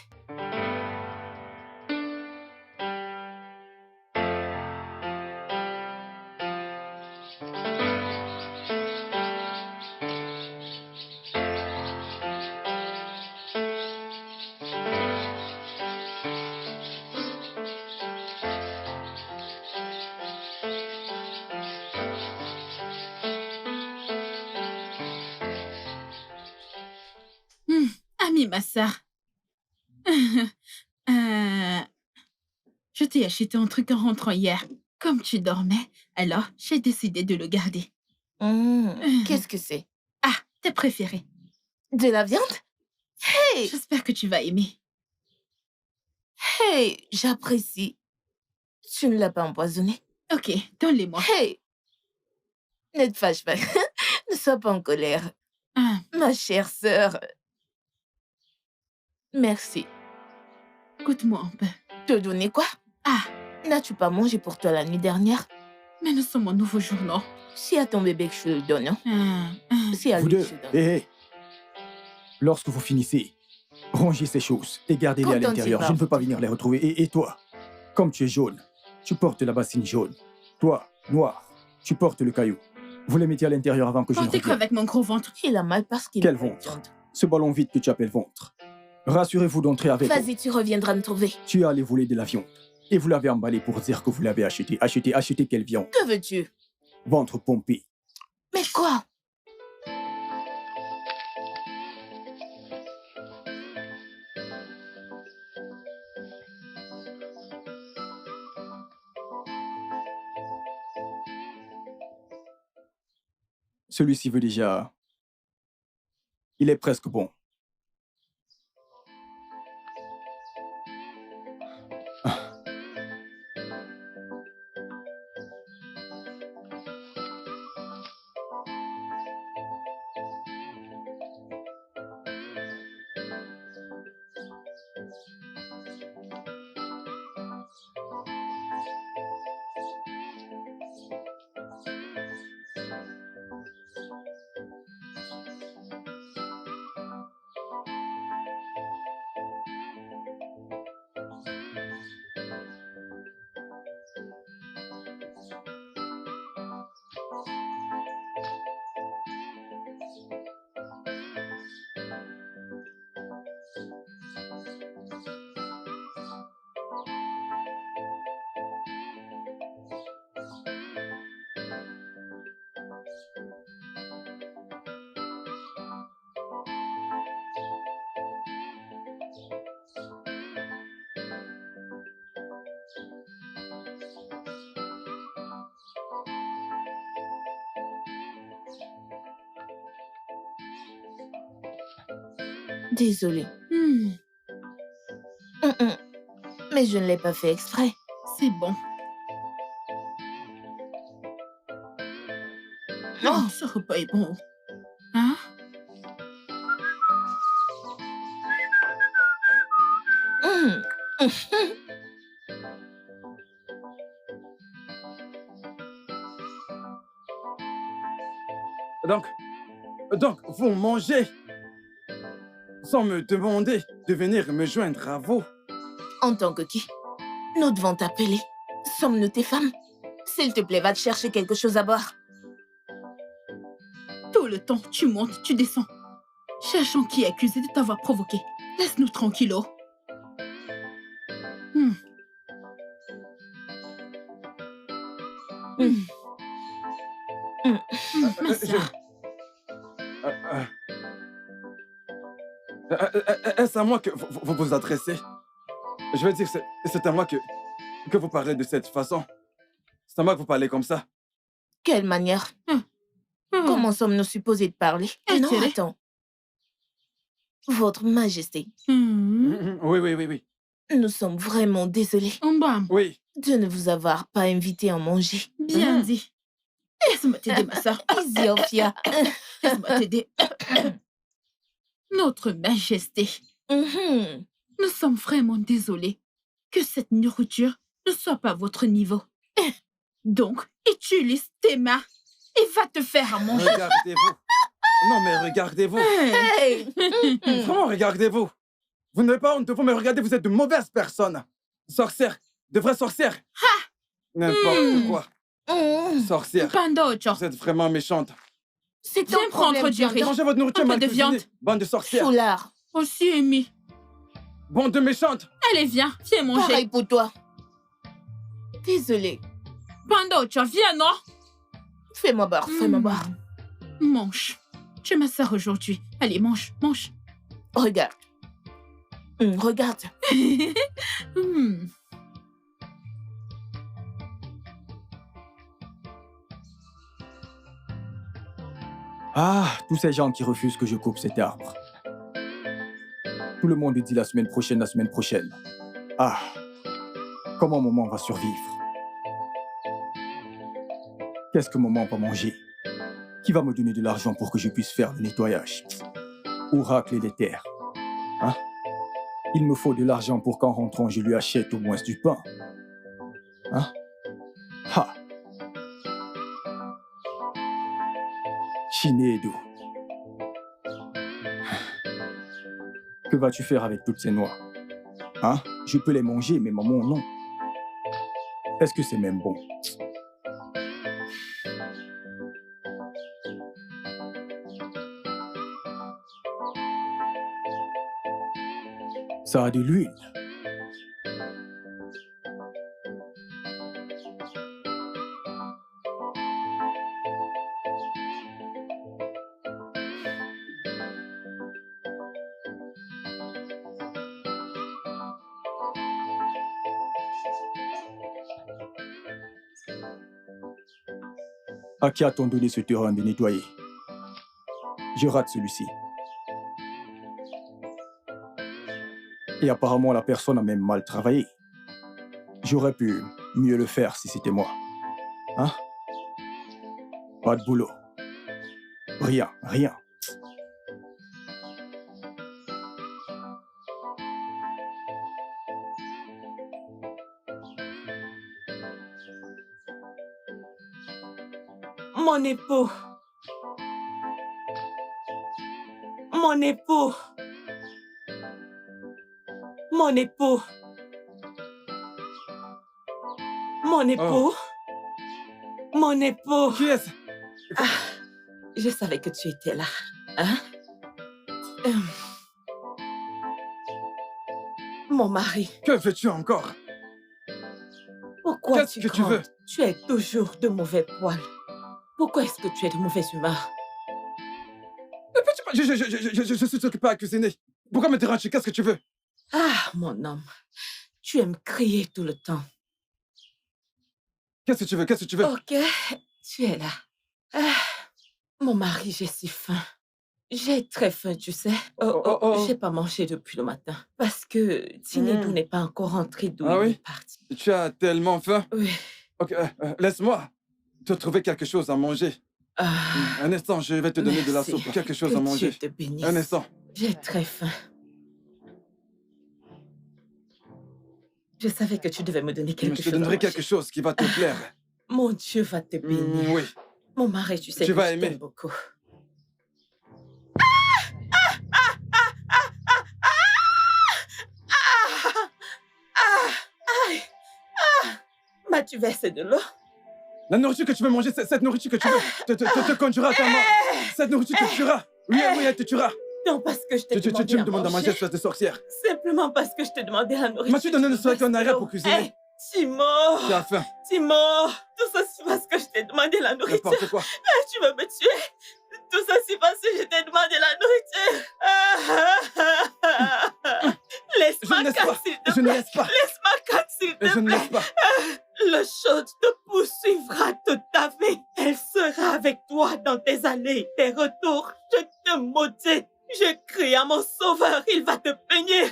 Ami Massa. Je t'ai acheté un truc en rentrant hier. Comme tu dormais, alors j'ai décidé de le garder. Qu'est-ce que c'est? Ah, tes préférés. De la viande? Hey! J'espère que tu vas aimer. Hey! J'apprécie. Tu ne l'as pas empoisonné? Ok, donne-les-moi. Hey! Ne te fâche pas. Ne sois pas en colère. Ah, Ma chère sœur. Merci. écoute-moi un peu. Te donner quoi? Ah, N'as-tu pas mangé pour toi la nuit dernière? mais nous sommes au nouveau jour, non? Si à ton bébé que je le donne, hein? Si à Vous lui deux, que je donne. hé. Lorsque vous finissez, rangez ces choses et gardez-les à Quand on l'intérieur. dit Je ne veux pas pas. venir les retrouver. Et toi, comme tu es jaune, tu portes la bassine jaune. Toi, noir, tu portes le caillou. Vous les mettez à l'intérieur avant que je ne Portez quoi revienne. avec mon gros ventre? Il a mal parce qu'il Quel n'a pas de ventre? viande. Ce ballon vide que tu appelles ventre. Rassurez-vous d'entrer avec moi. Vas-y, tu reviendras me trouver. Tu as allé voler de la viande. Et vous l'avez emballé pour dire que vous l'avez acheté. Acheté quelle viande? Que veux-tu? Ventre pompé. Mais quoi? Celui-ci veut déjà... Il est presque bon. Désolée. Mais je ne l'ai pas fait exprès. C'est bon. Oh, ce repas est bon. Hein? Donc, vous mangez sans me demander de venir me joindre à vous. En tant que qui? Nous devons t'appeler. Sommes-nous tes femmes? S'il te plaît, va te chercher quelque chose à boire. Tout le temps, tu montes, tu descends. Cherchons qui est accusé de t'avoir provoqué. Laisse-nous tranquillos. Ma sœur. Est-ce à moi que vous vous adressez? Je veux dire, c'est à moi que vous parlez de cette façon. C'est à moi que vous parlez comme ça. Quelle manière? Comment sommes-nous supposés de parler? Non, attends. Votre Majesté. Oui. Nous sommes vraiment désolés. Oui. De ne vous avoir pas invité à manger. Bien dit. Laisse-moi t'aider, ma sœur. Easy, Ophia. Laisse-moi t'aider. Notre Majesté. Nous sommes vraiment désolés que cette nourriture ne soit pas à votre niveau. Donc, utilise tes mains et va te faire à manger. Regardez-vous. Non, mais regardez-vous. Hey. Vraiment, regardez-vous. Vous n'avez pas honte de vous, mais regardez, vous êtes de mauvaises personnes. Sorcières. De vraies sorcières. N'importe quoi. Sorcière. Vous êtes vraiment méchante. C'est ton problème. Mangez votre nourriture mal de cuisinée. viande. Bande de sorcières. Foulard. Aussi, Amy. Bande de méchantes. Allez, viens manger. Pareil pour toi. Désolée. Pandocha, viens, non? Fais-moi boire, fais-moi boire. Mange. Tu es ma sœur aujourd'hui. Allez, mange. Regarde. Regarde. Ah, tous ces gens qui refusent que je coupe cet arbre. Tout le monde dit la semaine prochaine. Ah, comment maman va survivre? Qu'est-ce que maman va manger? Qui va me donner de l'argent pour que je puisse faire le nettoyage? Ou racler les terres? Hein? Il me faut de l'argent pour qu'en rentrant, je lui achète au moins du pain. Hein? Ha! Chinedo. Que vas-tu faire avec toutes ces noix? Hein? Je peux les manger, mais maman, non. Est-ce que c'est même bon? Ça a de l'huile. À qui a-t-on donné ce terrain de nettoyer? Je rate celui-ci. Et apparemment, la personne a même mal travaillé. J'aurais pu mieux le faire si c'était moi. Hein? Pas de boulot. Rien, rien. Mon époux. Mon époux. Mon époux. Mon époux. Mon époux. Qui est-ce? Je savais que tu étais là. Hein? Mon mari. Que veux-tu encore? Pourquoi Qu'est-ce que tu veux? Tu es toujours de mauvais poil. Pourquoi est-ce que tu es de mauvaise humeur? Je suis occupé à cuisiner. Pourquoi me déranger? Qu'est-ce que tu veux? Ah, mon homme. Tu aimes crier tout le temps. Qu'est-ce que tu veux? Qu'est-ce que tu veux? Ok, tu es là. Ah, mon mari, j'ai si faim. J'ai très faim, tu sais. J'ai pas mangé depuis le matin. Parce que Tinedou n'est pas encore rentré d'où il est parti. Tu as tellement faim? Oui. Ok, laisse-moi te trouver quelque chose à manger. Un instant, je vais te donner de la soupe. Quelque chose à manger. Dieu te bénisse. Un instant. J'ai très faim. Je savais que tu devais me donner quelque chose. Je te donnerai quelque chose qui va te plaire. Mon Dieu va te bénir. Oui. Mon mari, tu sais Tu que vas je aimer. t'aime beaucoup. M'as-tu versé de l'eau? La nourriture que tu veux manger, c'est cette nourriture que tu veux te conduira à ta mort. Cette nourriture te tuera. Oui, elle te tuera. Non, parce que je t'ai demandé Tu me demandes à manger, espèce de sorcière. Simplement parce que je t'ai demandé la nourriture. M'as-tu donné ne serait qu'un arrêt pour cuisiner? Timo! Tu as faim. Timo! Tout ça, c'est parce que je t'ai demandé la nourriture. N'importe quoi. Tu veux me tuer? Tout ça, c'est parce que je t'ai demandé la nourriture. Laisse-moi quatre, s'il te plaît. Je ne laisse pas. Laisse-moi quatre, s'il te Je ne plaît. laisse pas. Le chaude te poursuivra toute ta vie. Elle sera avec toi dans tes allées, tes retours. Je te maudis. Je crie à mon sauveur, il va te punir.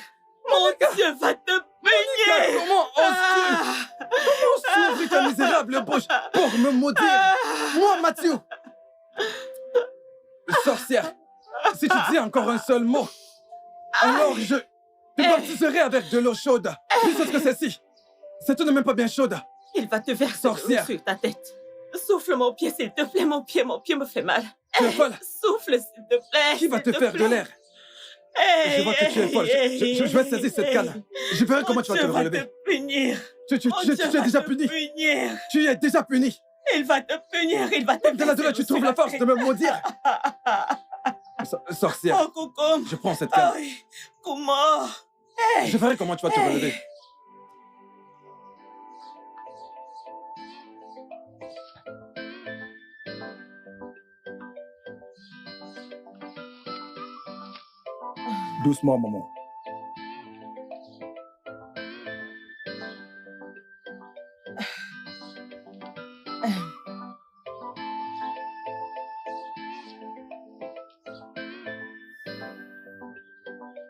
Mon Dieu va te punir. Comment oses-tu? Comment s'ouvrir ta misérable bouche pour me maudire? Moi, Mathieu. Sorcière, si tu dis encore un seul mot, alors je te baptiserai avec de l'eau chaude. Plus que celle-ci. C'est tout de même pas bien chaude. Il va te verser de l'eau sur ta tête. Souffle mon pied, s'il te plaît. Mon pied me fait mal. Tu es folle. Souffle, s'il te plaît. Qui va te faire de l'air? Je vois que tu es folle. Je vais saisir cette canne. Je verrai comment tu vas te relever. Dieu va te punir. Tu es déjà puni. Tu es déjà puni. Il va te punir. Il va te punir. De la douleur, tu trouves la force de me maudire. Sorcière. Je prends cette canne. Comment? Je verrai comment tu vas te relever. Doucement, maman.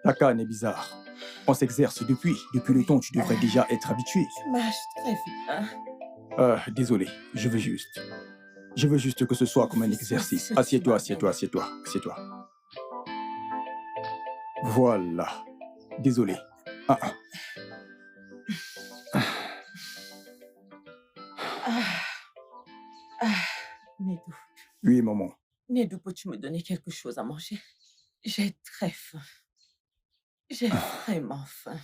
Ta canne est bizarre. On s'exerce depuis le temps, tu devrais déjà être habitué. Tu marches très vite, hein? Désolé, je veux juste que ce soit comme un exercice. Assieds-toi. Voilà. Désolé. Nedou. Oui, maman. Nedou, peux-tu me donner quelque chose à manger? J'ai très faim. J'ai vraiment faim.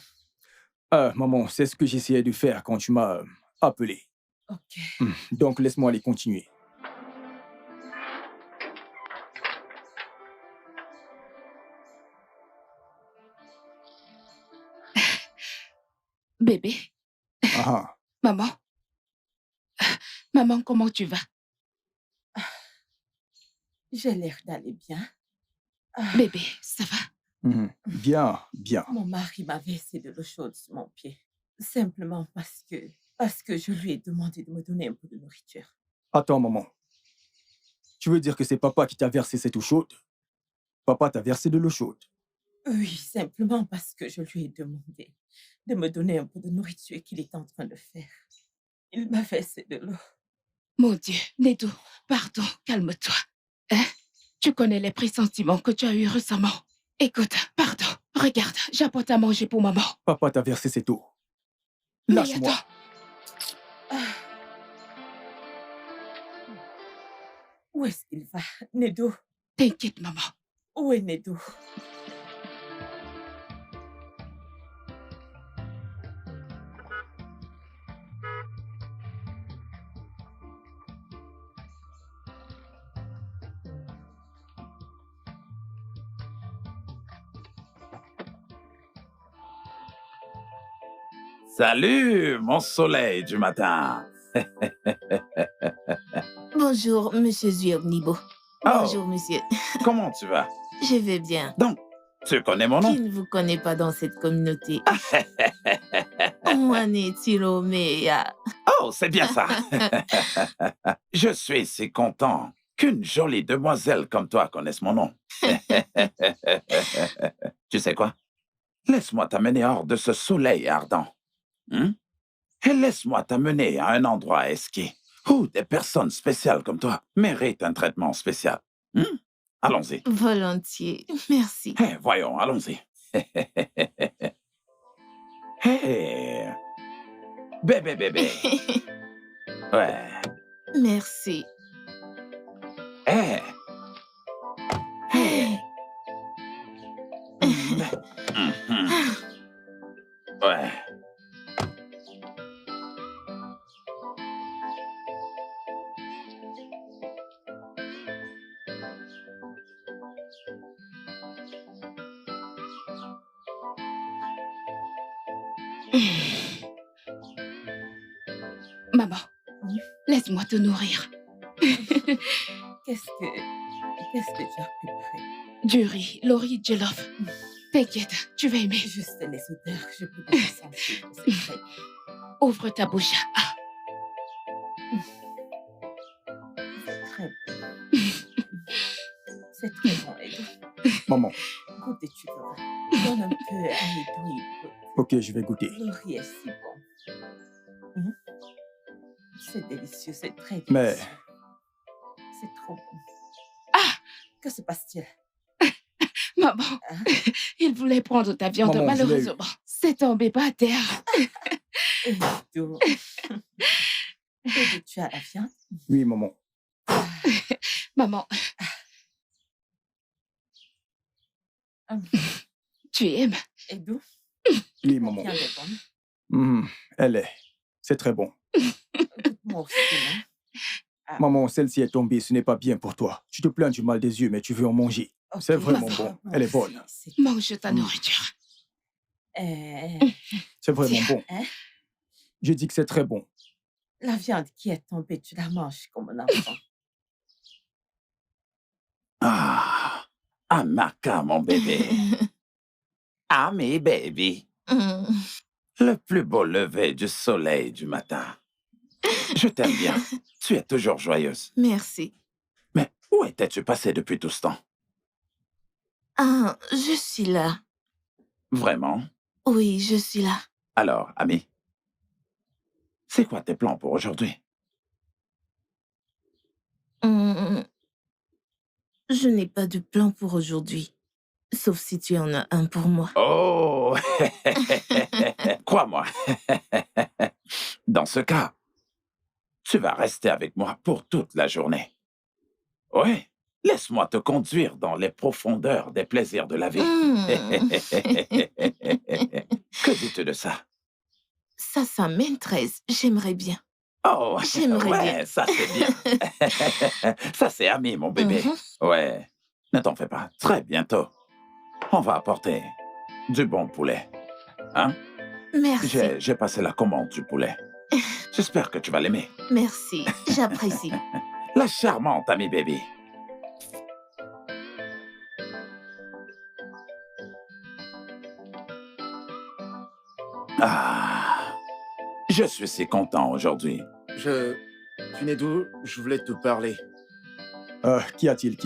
Maman, c'est ce que j'essayais de faire quand tu m'as appelé. Ok. Donc, laisse-moi aller continuer. Bébé. Maman. Maman, comment tu vas? J'ai l'air d'aller bien. Bébé, ça va? Bien. Mon mari m'a versé de l'eau chaude sur mon pied. Simplement parce que je lui ai demandé de me donner un peu de nourriture. Attends, maman. Tu veux dire que c'est papa qui t'a versé cette eau chaude? Papa t'a versé de l'eau chaude. Oui, simplement parce que je lui ai demandé de me donner un peu de nourriture qu'il est en train de faire. Il m'a versé de l'eau. Mon Dieu, Nedou, pardon, calme-toi. Hein? Tu connais les pressentiments que tu as eus récemment. Écoute, pardon, regarde, j'apporte à manger pour maman. Papa t'a versé cette eau. Mais Lâche-moi. attends. Où est-ce qu'il va, Nedou? T'inquiète, maman. Où est Nedou? Salut, mon soleil du matin. Bonjour, monsieur Zuiobnibo. Bonjour, monsieur. Comment tu vas? Je vais bien. Donc, tu connais mon nom? Qui ne vous connaît pas dans cette communauté? Mwane Tiromea. Oh, c'est bien ça. Je suis si content qu'une jolie demoiselle comme toi connaisse mon nom. Tu sais quoi? Laisse-moi t'amener hors de ce soleil ardent. Et laisse-moi t'amener à un endroit à skier où des personnes spéciales comme toi méritent un traitement spécial. Allons-y. Volontiers, merci. Voyons, allons-y. Hey, bébé. Ouais. Merci. Hey. Ouais. Maman, laisse-moi te nourrir. Qu'est-ce que tu as préparé? Du riz, Laurie Jollof. T'inquiète, tu vas aimer. Juste les odeurs, je peux pas sentir. C'est très bon. Ouvre ta bouche. Ah. C'est très bon. C'est très bon, Edo. Maman. Goûte et tu verras. Donne un peu à Edo, il goûte. Ok, je vais goûter. Le riz est si bon. C'est délicieux, c'est très délicieux. Mais... C'est trop bon. Ah! Que se passe-t-il? Maman, il voulait prendre ta viande, Maman, malheureusement. C'est tombé par terre. Edo. Edo, tu as la viande? Oui, maman. Maman. Tu aimes? Edo? Oui, maman. La viande est bonne? Elle est. C'est très bon. Moi aussi, non? Maman, celle-ci est tombée, ce n'est pas bien pour toi. Tu te plains du mal des yeux, mais tu veux en manger. Okay. C'est vraiment bon. Elle est bonne. Mange ta nourriture. C'est vraiment bon. Je dis que c'est très bon. La viande qui est tombée, tu la manges comme un enfant. Ah, Amaka, mon bébé. Ami, baby. Le plus beau lever du soleil du matin. Je t'aime bien. Tu es toujours joyeuse. Merci. Mais où étais-tu passée depuis tout ce temps? Ah, je suis là. Vraiment? Oui, je suis là. Alors, ami, c'est quoi tes plans pour aujourd'hui? Je n'ai pas de plan pour aujourd'hui. Sauf si tu en as un pour moi. Oh! Crois-moi. Dans ce cas, tu vas rester avec moi pour toute la journée. Oui, laisse-moi te conduire dans les profondeurs des plaisirs de la vie. Que dis-tu de ça? Ça m'intéresse. J'aimerais bien. Oh, j'aimerais bien. Ça c'est bien. Ça c'est ami, mon bébé. Ouais, ne t'en fais pas. Très bientôt, on va apporter du bon poulet. Hein? Merci. J'ai passé la commande du poulet. J'espère que tu vas l'aimer. Merci, j'apprécie. La charmante amie baby. Ah, je suis si content aujourd'hui. Tunedou, je voulais te parler. Qu'y a-t-il?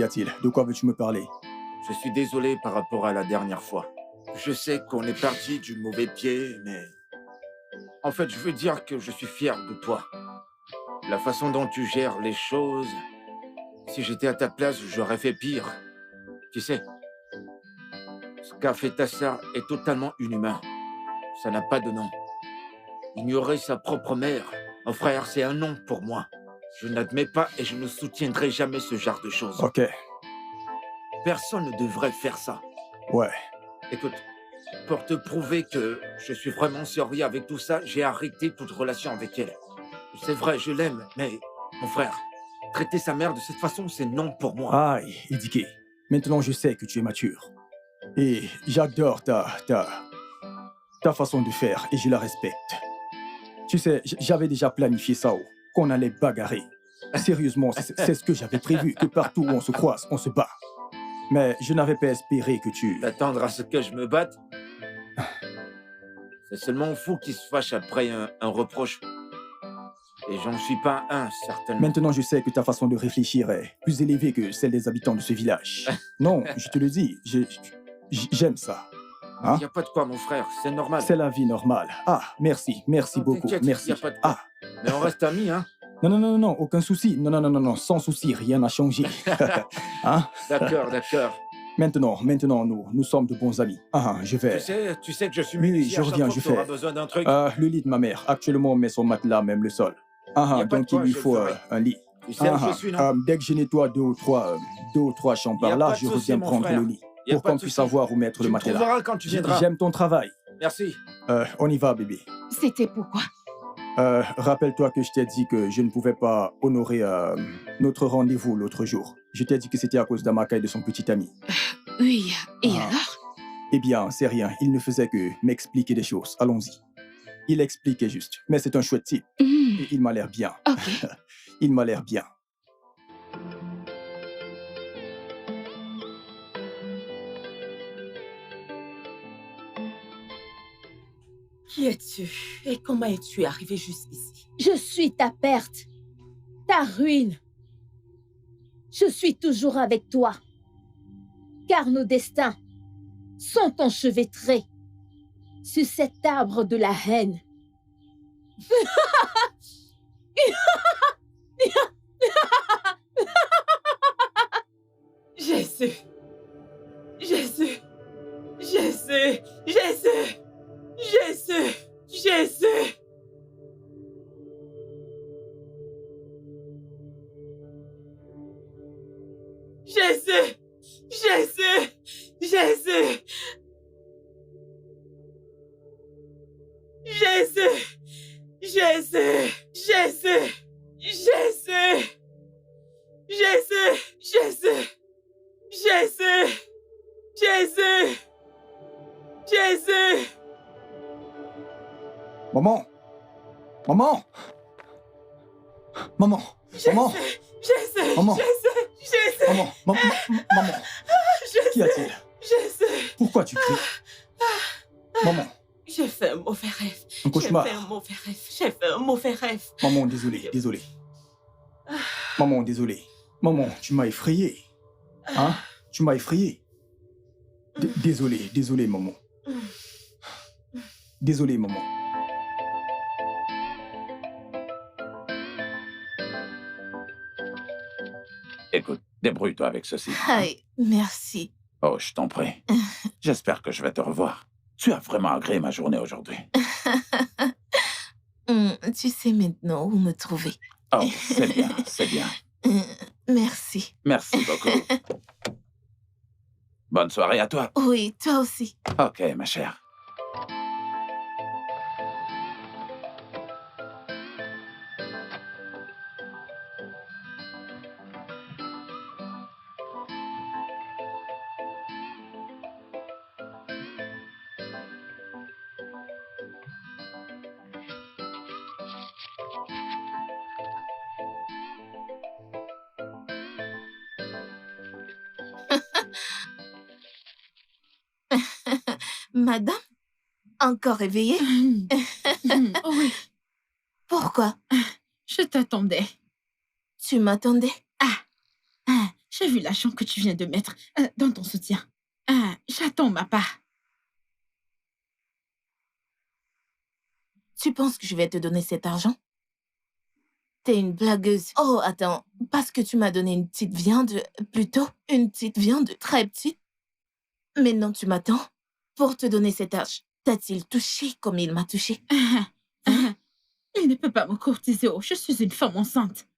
De quoi veux-tu me parler? Je suis désolé par rapport à la dernière fois. Je sais qu'on est parti du mauvais pied, mais... En fait, je veux dire que je suis fier de toi. La façon dont tu gères les choses... Si j'étais à ta place, j'aurais fait pire. Tu sais, ce qu'a fait Tassa est totalement inhumain. Ça n'a pas de nom. Ignorer sa propre mère, mon frère, c'est un nom pour moi. Je n'admets pas et je ne soutiendrai jamais ce genre de choses. Ok, Personne ne devrait faire ça. ouais. Écoute, pour te prouver que je suis vraiment sérieux avec tout ça, j'ai arrêté toute relation avec elle. C'est vrai, je l'aime, mais mon frère, traiter sa mère de cette façon, c'est non pour moi. Aïe, Idike. Maintenant, je sais que tu es mature. Et j'adore ta façon de faire et je la respecte. Tu sais, j'avais déjà planifié ça, qu'on allait bagarrer. Sérieusement, c'est ce que j'avais prévu, que partout où on se croise, on se bat. Mais je n'avais pas espéré que tu... T'attendre à ce que je me batte? C'est seulement fou qui se fâche après un reproche. Et j'en suis pas un, certainement. Maintenant, je sais que ta façon de réfléchir est plus élevée que celle des habitants de ce village. Non, je te le dis, j'aime ça. Hein? Il n'y a pas de quoi, mon frère, c'est normal. C'est la vie normale. Ah, merci Non, beaucoup, t'inquiète, merci. y a pas de quoi. Ah, Mais on reste amis, hein? non, aucun souci. Non, sans souci, rien n'a changé. Hein? D'accord. Maintenant, nous sommes de bons amis. Ah, je vais... Tu sais que je suis Oui, ici je à chaque reviens, fois je que t'auras fais. besoin d'un truc. Le lit de ma mère, actuellement, met son matelas, même le sol. Y a pas de Donc quoi, il lui je le faut ferai. un lit. Tu sais où je suis, non? Dès que je nettoie deux ou trois chambres Y a par là, pas de je souci, reviens mon prendre frère. le lit. Y a Pour pas de qu'on puisse souci. savoir où mettre Tu le me matelas. trouveras quand tu viendras. J'aime ton travail. Merci. On y va, bébé. C'était pourquoi? Rappelle-toi que je t'ai dit que je ne pouvais pas honorer notre rendez-vous l'autre jour. Je t'ai dit que c'était à cause d'Amaka et de son petit ami. Oui, et Ah. alors? Eh bien, c'est rien. Il ne faisait que m'expliquer des choses. Allons-y. Il expliquait juste. Mais c'est un chouette type. Et il m'a l'air bien. Ok. Il m'a l'air bien. Qui es-tu et comment es-tu arrivé jusqu'ici? Je suis ta perte, ta ruine. Je suis toujours avec toi, car nos destins sont enchevêtrés sur cet arbre de la haine. Jésus! Jésus! Jésus! Jésus! Jésus! Jésus! Jésus! Jésus! Jésus! Jésus! Jésus! Jésus! Jésus! Jésus! Jésus! Jésus! Jésus! Jésus! Maman! Maman! Maman! Maman! Jésus! Maman. Jésus! Jésus! Maman! Maman! Qu'y a-t-il? Jésus! Pourquoi tu cries? Maman! J'ai fait un mauvais rêve. Un cauchemar. J'ai fait un mauvais rêve. J'ai fait un mauvais rêve. Maman, désolé. Maman, désolé. Maman, tu m'as effrayé. Hein? Tu m'as effrayé. Désolé, maman. Désolé, maman. Écoute, débrouille-toi avec ceci. Aïe, merci. Oh, je t'en prie. J'espère que je vais te revoir. Tu as vraiment agréé ma journée aujourd'hui. Tu sais maintenant où me trouver. Oh, c'est bien, c'est bien. Merci. Merci beaucoup. Bonne soirée à toi. Oui, toi aussi. Ok, ma chère. Madame? Encore réveillée? Oui, Pourquoi? je t'attendais. Tu m'attendais? Je j'ai vu l'argent que tu viens de mettre dans ton soutien. J'attends ma part. Tu penses que je vais te donner cet argent? T'es une blagueuse. Oh, attends, parce que tu m'as donné une petite viande, plutôt une petite viande très petite. Maintenant, tu m'attends pour te donner cet argent. T'a-t-il touché comme il m'a touché? Il ne peut pas me courtiser. Oh, je suis une femme enceinte.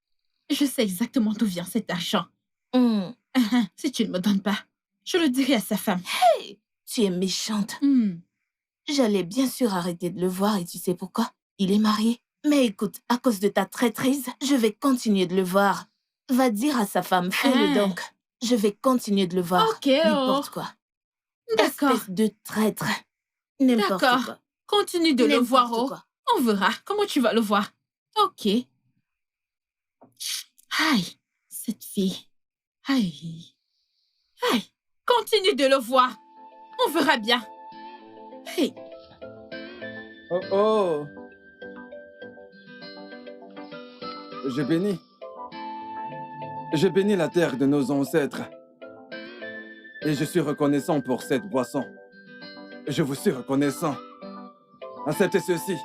Je sais exactement d'où vient cet argent. Si tu ne me donnes pas, je le dirai à sa femme. Hey, tu es méchante. J'allais bien sûr arrêter de le voir et tu sais pourquoi? Il est marié. Mais écoute, à cause de ta traîtrise, je vais continuer de le voir. Va dire à sa femme, fais-le donc. Je vais continuer de le voir. Ok, n'importe quoi. D'accord. Espèce de traître. N'importe D'accord. quoi. Continue de le voir, N'importe oh. quoi. On verra comment tu vas le voir. Ok. Aïe, cette fille. Aïe. Aïe. Continue de le voir. On verra bien. Hey. Oh oh. Je bénis. Je bénis la terre de nos ancêtres. Et je suis reconnaissant pour cette boisson. Je vous suis reconnaissant. Acceptez ceci.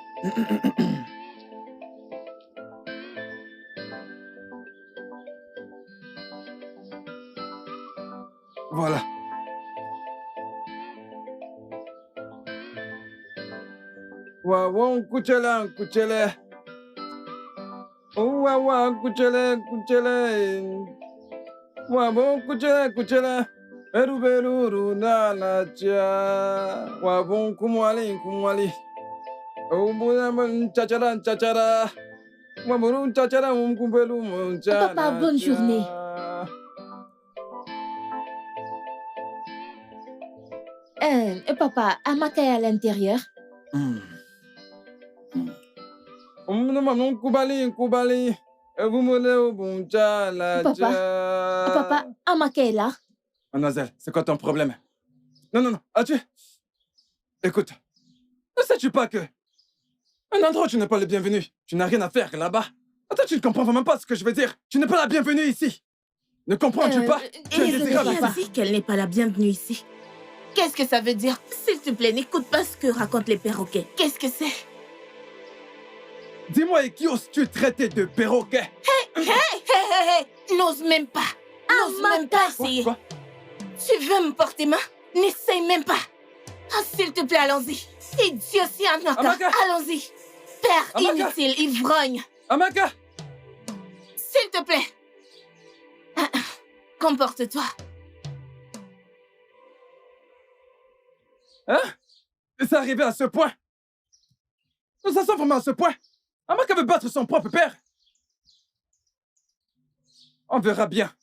Voilà. Wawon kuchela kuchele. Wawa kuchele kuchele. Wabon kuchele kuchele. Beru beru na na cha. Wabon kumwali kumwali. Chachara chachara. Wabon chachara kumbelu muncha. Papa, bonne journée. Papa, Amaka est à l'intérieur. Kubali. Papa, Amaka est là. Mademoiselle, c'est quoi ton problème? Non, as-tu... Écoute, ne sais-tu pas que... Un endroit où tu n'es pas le bienvenu, tu n'as rien à faire là-bas. Attends, tu ne comprends vraiment pas ce que je veux dire. Tu n'es pas la bienvenue ici. Ne comprends-tu pas? Tu es désirable. Elle dit qu'elle n'est pas la bienvenue ici. Qu'est-ce que ça veut dire? S'il te plaît, n'écoute pas ce que racontent les perroquets. Qu'est-ce que c'est? Dis-moi, et qui oses-tu traiter de perroquet? Hey! N'ose même pas. N'ose même pas essayer. Quoi? Tu veux me porter main? N'essaye même pas. Ah, s'il te plaît, allons-y. Idiotie, Amaka. allons-y. Père Amaka. inutile, ivrogne. Amaka! S'il te plaît. Comporte-toi. Hein? C'est arrivé à ce point? Ça sent vraiment à ce point? Amaka veut battre son propre père? On verra bien.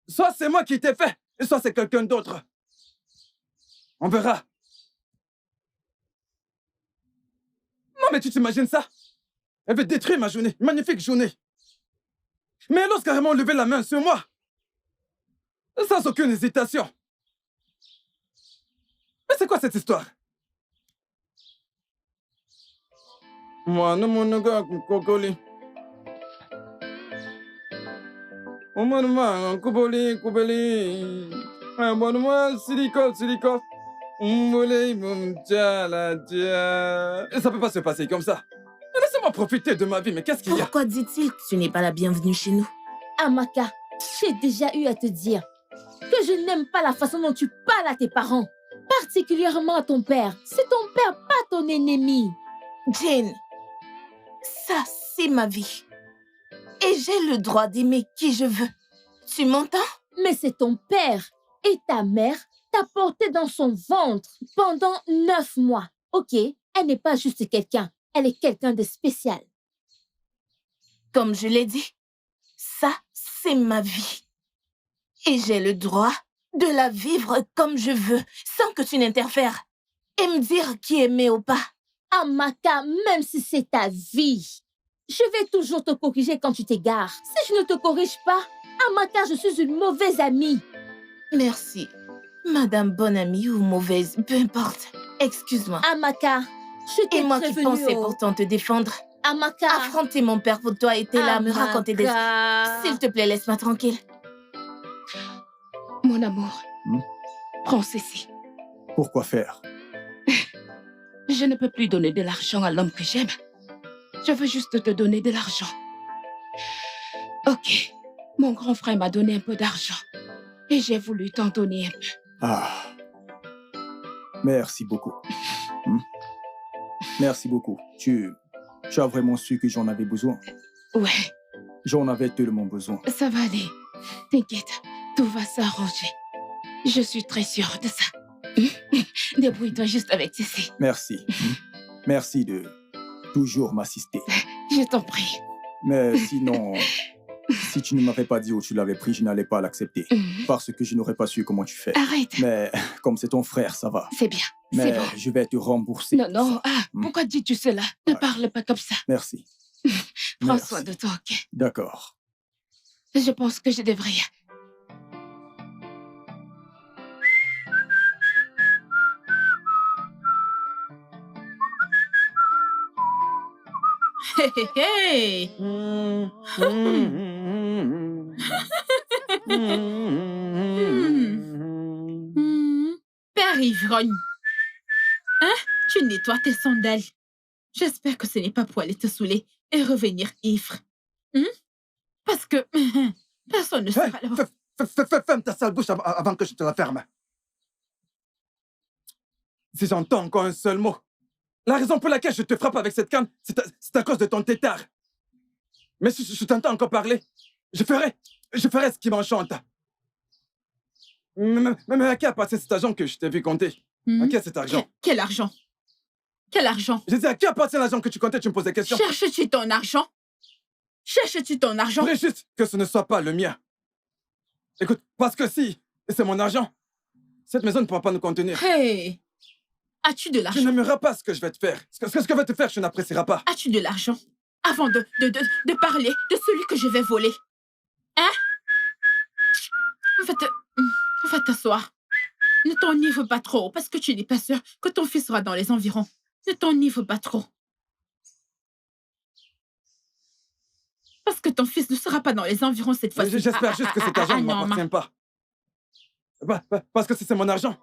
Soit c'est moi qui t'ai fait, et soit c'est quelqu'un d'autre. On verra. Non, mais tu t'imagines ça? Elle veut détruire ma journée, une magnifique journée. Mais elle ose carrément lever la main sur moi. Sans aucune hésitation. Mais c'est quoi cette histoire? Moi, non, mon gars, Kokoli. Moi, Kuboli. Moi, silicone. Ça peut pas se passer comme ça. Laissez-moi profiter de ma vie, mais qu'est-ce qu'il y a? Pourquoi dit-il que tu n'es pas la bienvenue chez nous? Amaka, j'ai déjà eu à te dire que je n'aime pas la façon dont tu parles à tes parents, particulièrement à ton père. C'est ton père, pas ton ennemi. Jane, ça, c'est ma vie. Et j'ai le droit d'aimer qui je veux. Tu m'entends? Mais c'est ton père et ta mère t'a porté dans son ventre pendant 9 mois. Ok, elle n'est pas juste quelqu'un, elle est quelqu'un de spécial. Comme je l'ai dit, ça, c'est ma vie. Et j'ai le droit de la vivre comme je veux, sans que tu n'interfères. Et me dire qui aimer ou pas. Amaka, même si c'est ta vie, je vais toujours te corriger quand tu t'égares. Si je ne te corrige pas, Amaka, je suis une mauvaise amie. Merci. Madame bonne amie ou mauvaise, peu importe. Excuse-moi. Amaka, je t'ai Et moi qui prévenue, pensais pourtant te défendre. Amaka. Affronter mon père pour toi était là à me raconter des... S'il te plaît, laisse-moi tranquille. Mon amour, prends ceci. Pourquoi faire? Je ne peux plus donner de l'argent à l'homme que j'aime. Je veux juste te donner de l'argent. Ok, mon grand frère m'a donné un peu d'argent. Et j'ai voulu t'en donner un peu. Ah. Merci beaucoup. Merci beaucoup. Tu as vraiment su que j'en avais besoin. Ouais. J'en avais tellement besoin. Ça va aller. T'inquiète, tout va s'arranger. Je suis très sûre de ça. Débrouille-toi juste avec ceci. Merci. Merci de toujours m'assister. Je t'en prie. Mais sinon, si tu ne m'avais pas dit où tu l'avais pris, je n'allais pas l'accepter. Parce que je n'aurais pas su comment tu fais. Arrête. Mais comme c'est ton frère, ça va. C'est bien. Mais C'est bon. je vais te rembourser. Non. Pourquoi dis-tu cela? Ne parle pas comme ça. Merci. Prends Merci. soin de toi, ok? D'accord. Je pense que je devrais. Hey. Père ivrogne. Hein? Tu nettoies tes sandales. J'espère que ce n'est pas pour aller te saouler et revenir ivre. Parce que personne ne sera là. Ferme ta sale bouche avant que je te la ferme. Si j'entends encore un seul mot, la raison pour laquelle je te frappe avec cette canne, c'est à cause de ton tétard. Mais si je t'entends encore parler, je ferai ce qui m'enchante. Mais à qui a passé cet argent que je t'ai vu compter? À qui est cet argent? Quel argent? Quel argent? Je dis, à qui appartient l'argent que tu comptais? Tu me poses des questions. Cherches-tu ton argent? Cherches-tu ton argent? Je voudrais juste que ce ne soit pas le mien. Écoute, parce que si c'est mon argent, cette maison ne pourra pas nous contenir. Hey! As-tu de Tu l'argent? n'aimeras pas ce que je vais te faire. Ce que je vais te faire, tu n'apprécieras pas. As-tu de l'argent? Avant de parler de celui que je vais voler. Hein? Va t'asseoir. Ne t'enivre pas trop, parce que tu n'es pas sûr que ton fils sera dans les environs. Ne t'enivre pas trop. Parce que ton fils ne sera pas dans les environs cette fois-ci. J'espère juste que cet argent ne m'appartient pas. Parce que si c'est mon argent.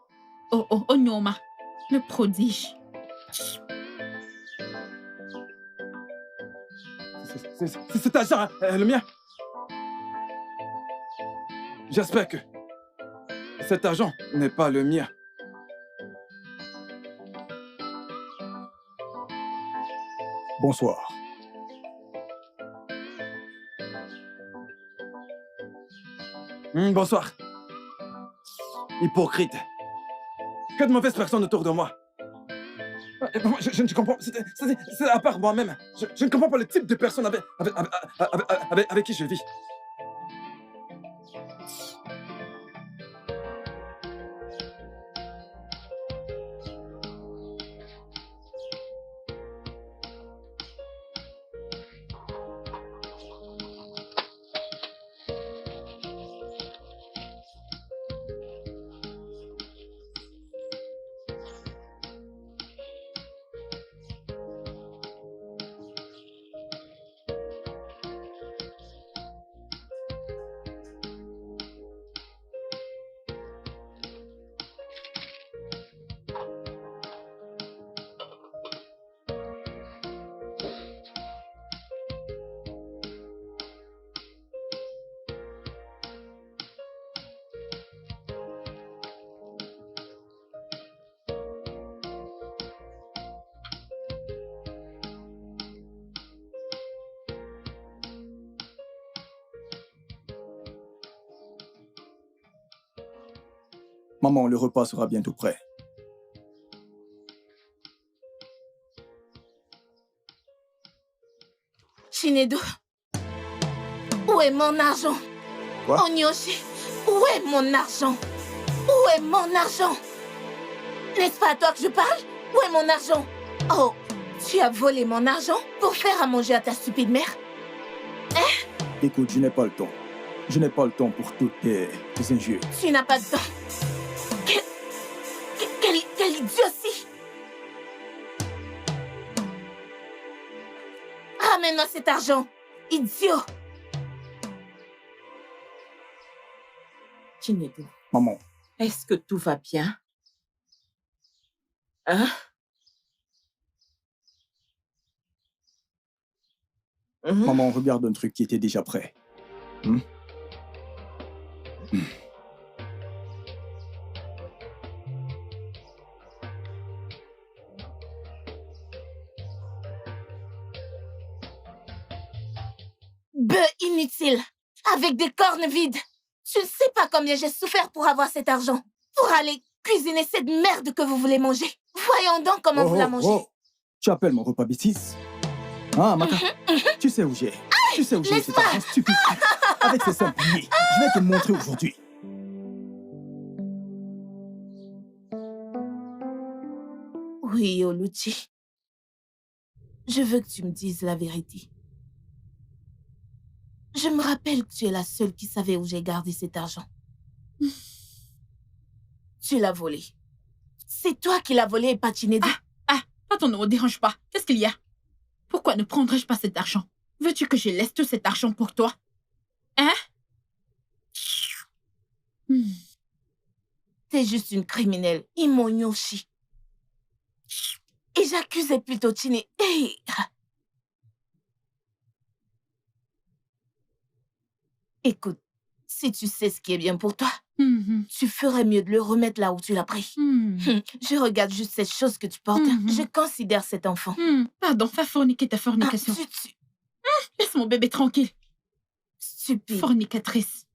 Oh, Nyoma, le prodige. C'est cet argent, le mien. J'espère que cet argent n'est pas le mien. Bonsoir. Bonsoir. Hypocrite. Que de mauvaises personnes autour de moi. Je ne comprends pas. C'est à part moi-même. Je ne comprends pas le type de personne avec qui je vis. Maman, le repas sera bientôt prêt. Shinedo, où est mon argent? Quoi? Onyoshi, où est mon argent? Où est mon argent? N'est-ce pas à toi que je parle? Où est mon argent? Oh, tu as volé mon argent pour faire à manger à ta stupide mère? Hein? Écoute, je n'ai pas le temps. Je n'ai pas le temps pour toutes tes injures. Tu n'as pas de temps. Quelle idiotie! Ramène-moi cet argent, idiot! Shinedo, Maman. Est-ce que tout va bien? Hein? Maman, regarde un truc qui était déjà prêt. Bœuf inutile, avec des cornes vides. Tu ne sais pas combien j'ai souffert pour avoir cet argent, pour aller cuisiner cette merde que vous voulez manger. Voyons donc comment vous la mangez. Tu appelles mon repas bêtise? Ah, Maka, tu sais où j'ai. Tu sais où j'ai cet argent stupide. Avec ces simples billets, je vais te le montrer aujourd'hui. Oui, Oluchi. Je veux que tu me dises la vérité. Je me rappelle que tu es la seule qui savait où j'ai gardé cet argent. Tu l'as volé. C'est toi qui l'as volé et pas Chinedu. Pas ton nom, dérange pas. Qu'est-ce qu'il y a? Pourquoi ne prendrais-je pas cet argent? Veux-tu que je laisse tout cet argent pour toi? Hein? T'es juste une criminelle, Imonyoshi. Et j'accusais plutôt Chine. Écoute, si tu sais ce qui est bien pour toi, tu ferais mieux de le remettre là où tu l'as pris. Je regarde juste cette chose que tu portes. Je considère cet enfant. Pardon, va forniquer ta fornication. Laisse mon bébé tranquille. Stupide. Fornicatrice.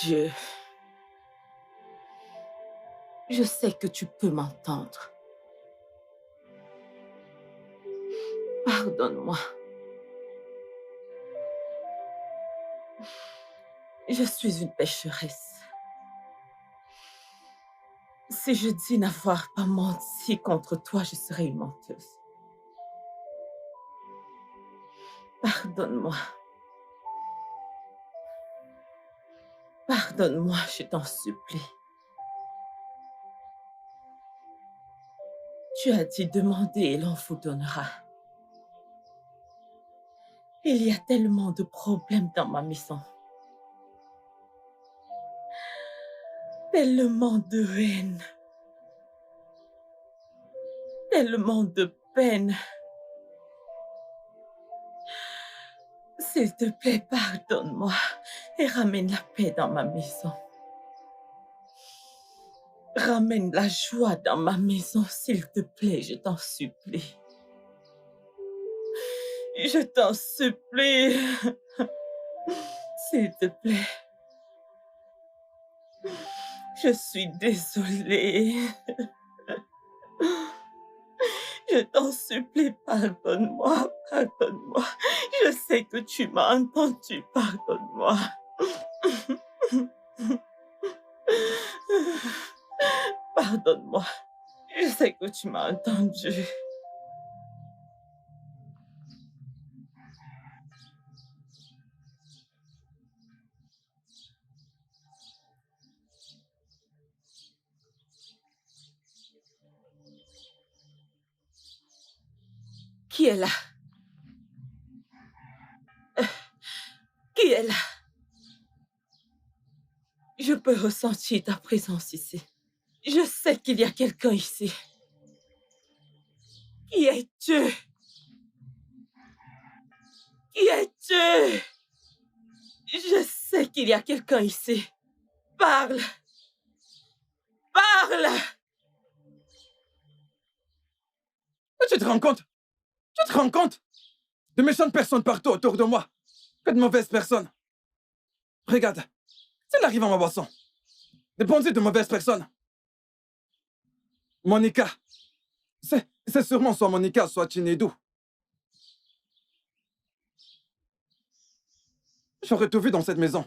Dieu, je sais que tu peux m'entendre. Pardonne-moi. Je suis une pécheresse. Si je dis n'avoir pas menti contre toi, je serai une menteuse. Pardonne-moi. Pardonne-moi, je t'en supplie. Tu as dit demander et l'on vous donnera. Il y a tellement de problèmes dans ma maison. Tellement de haine. Tellement de peine. S'il te plaît, pardonne-moi et ramène la paix dans ma maison. Ramène la joie dans ma maison, s'il te plaît, je t'en supplie. Je t'en supplie. S'il te plaît. Je suis désolée. Je t'en supplie, pardonne-moi, pardonne-moi. Je sais que tu m'as entendu, pardonne-moi. Pardonne-moi. Je sais que tu m'as entendu. Qui est là? Qui est là? Je peux ressentir ta présence ici. Je sais qu'il y a quelqu'un ici. Qui es-tu? Qui es-tu? Je sais qu'il y a quelqu'un ici. Parle! Parle! Tu te rends compte? Tu te rends compte? De méchantes personnes partout autour de moi. Que de mauvaises personnes. Regarde, s'il arrive à ma boisson, dépendez de mauvaises personnes. Monica, c'est sûrement soit Monica, soit Chinedou. J'aurais tout vu dans cette maison.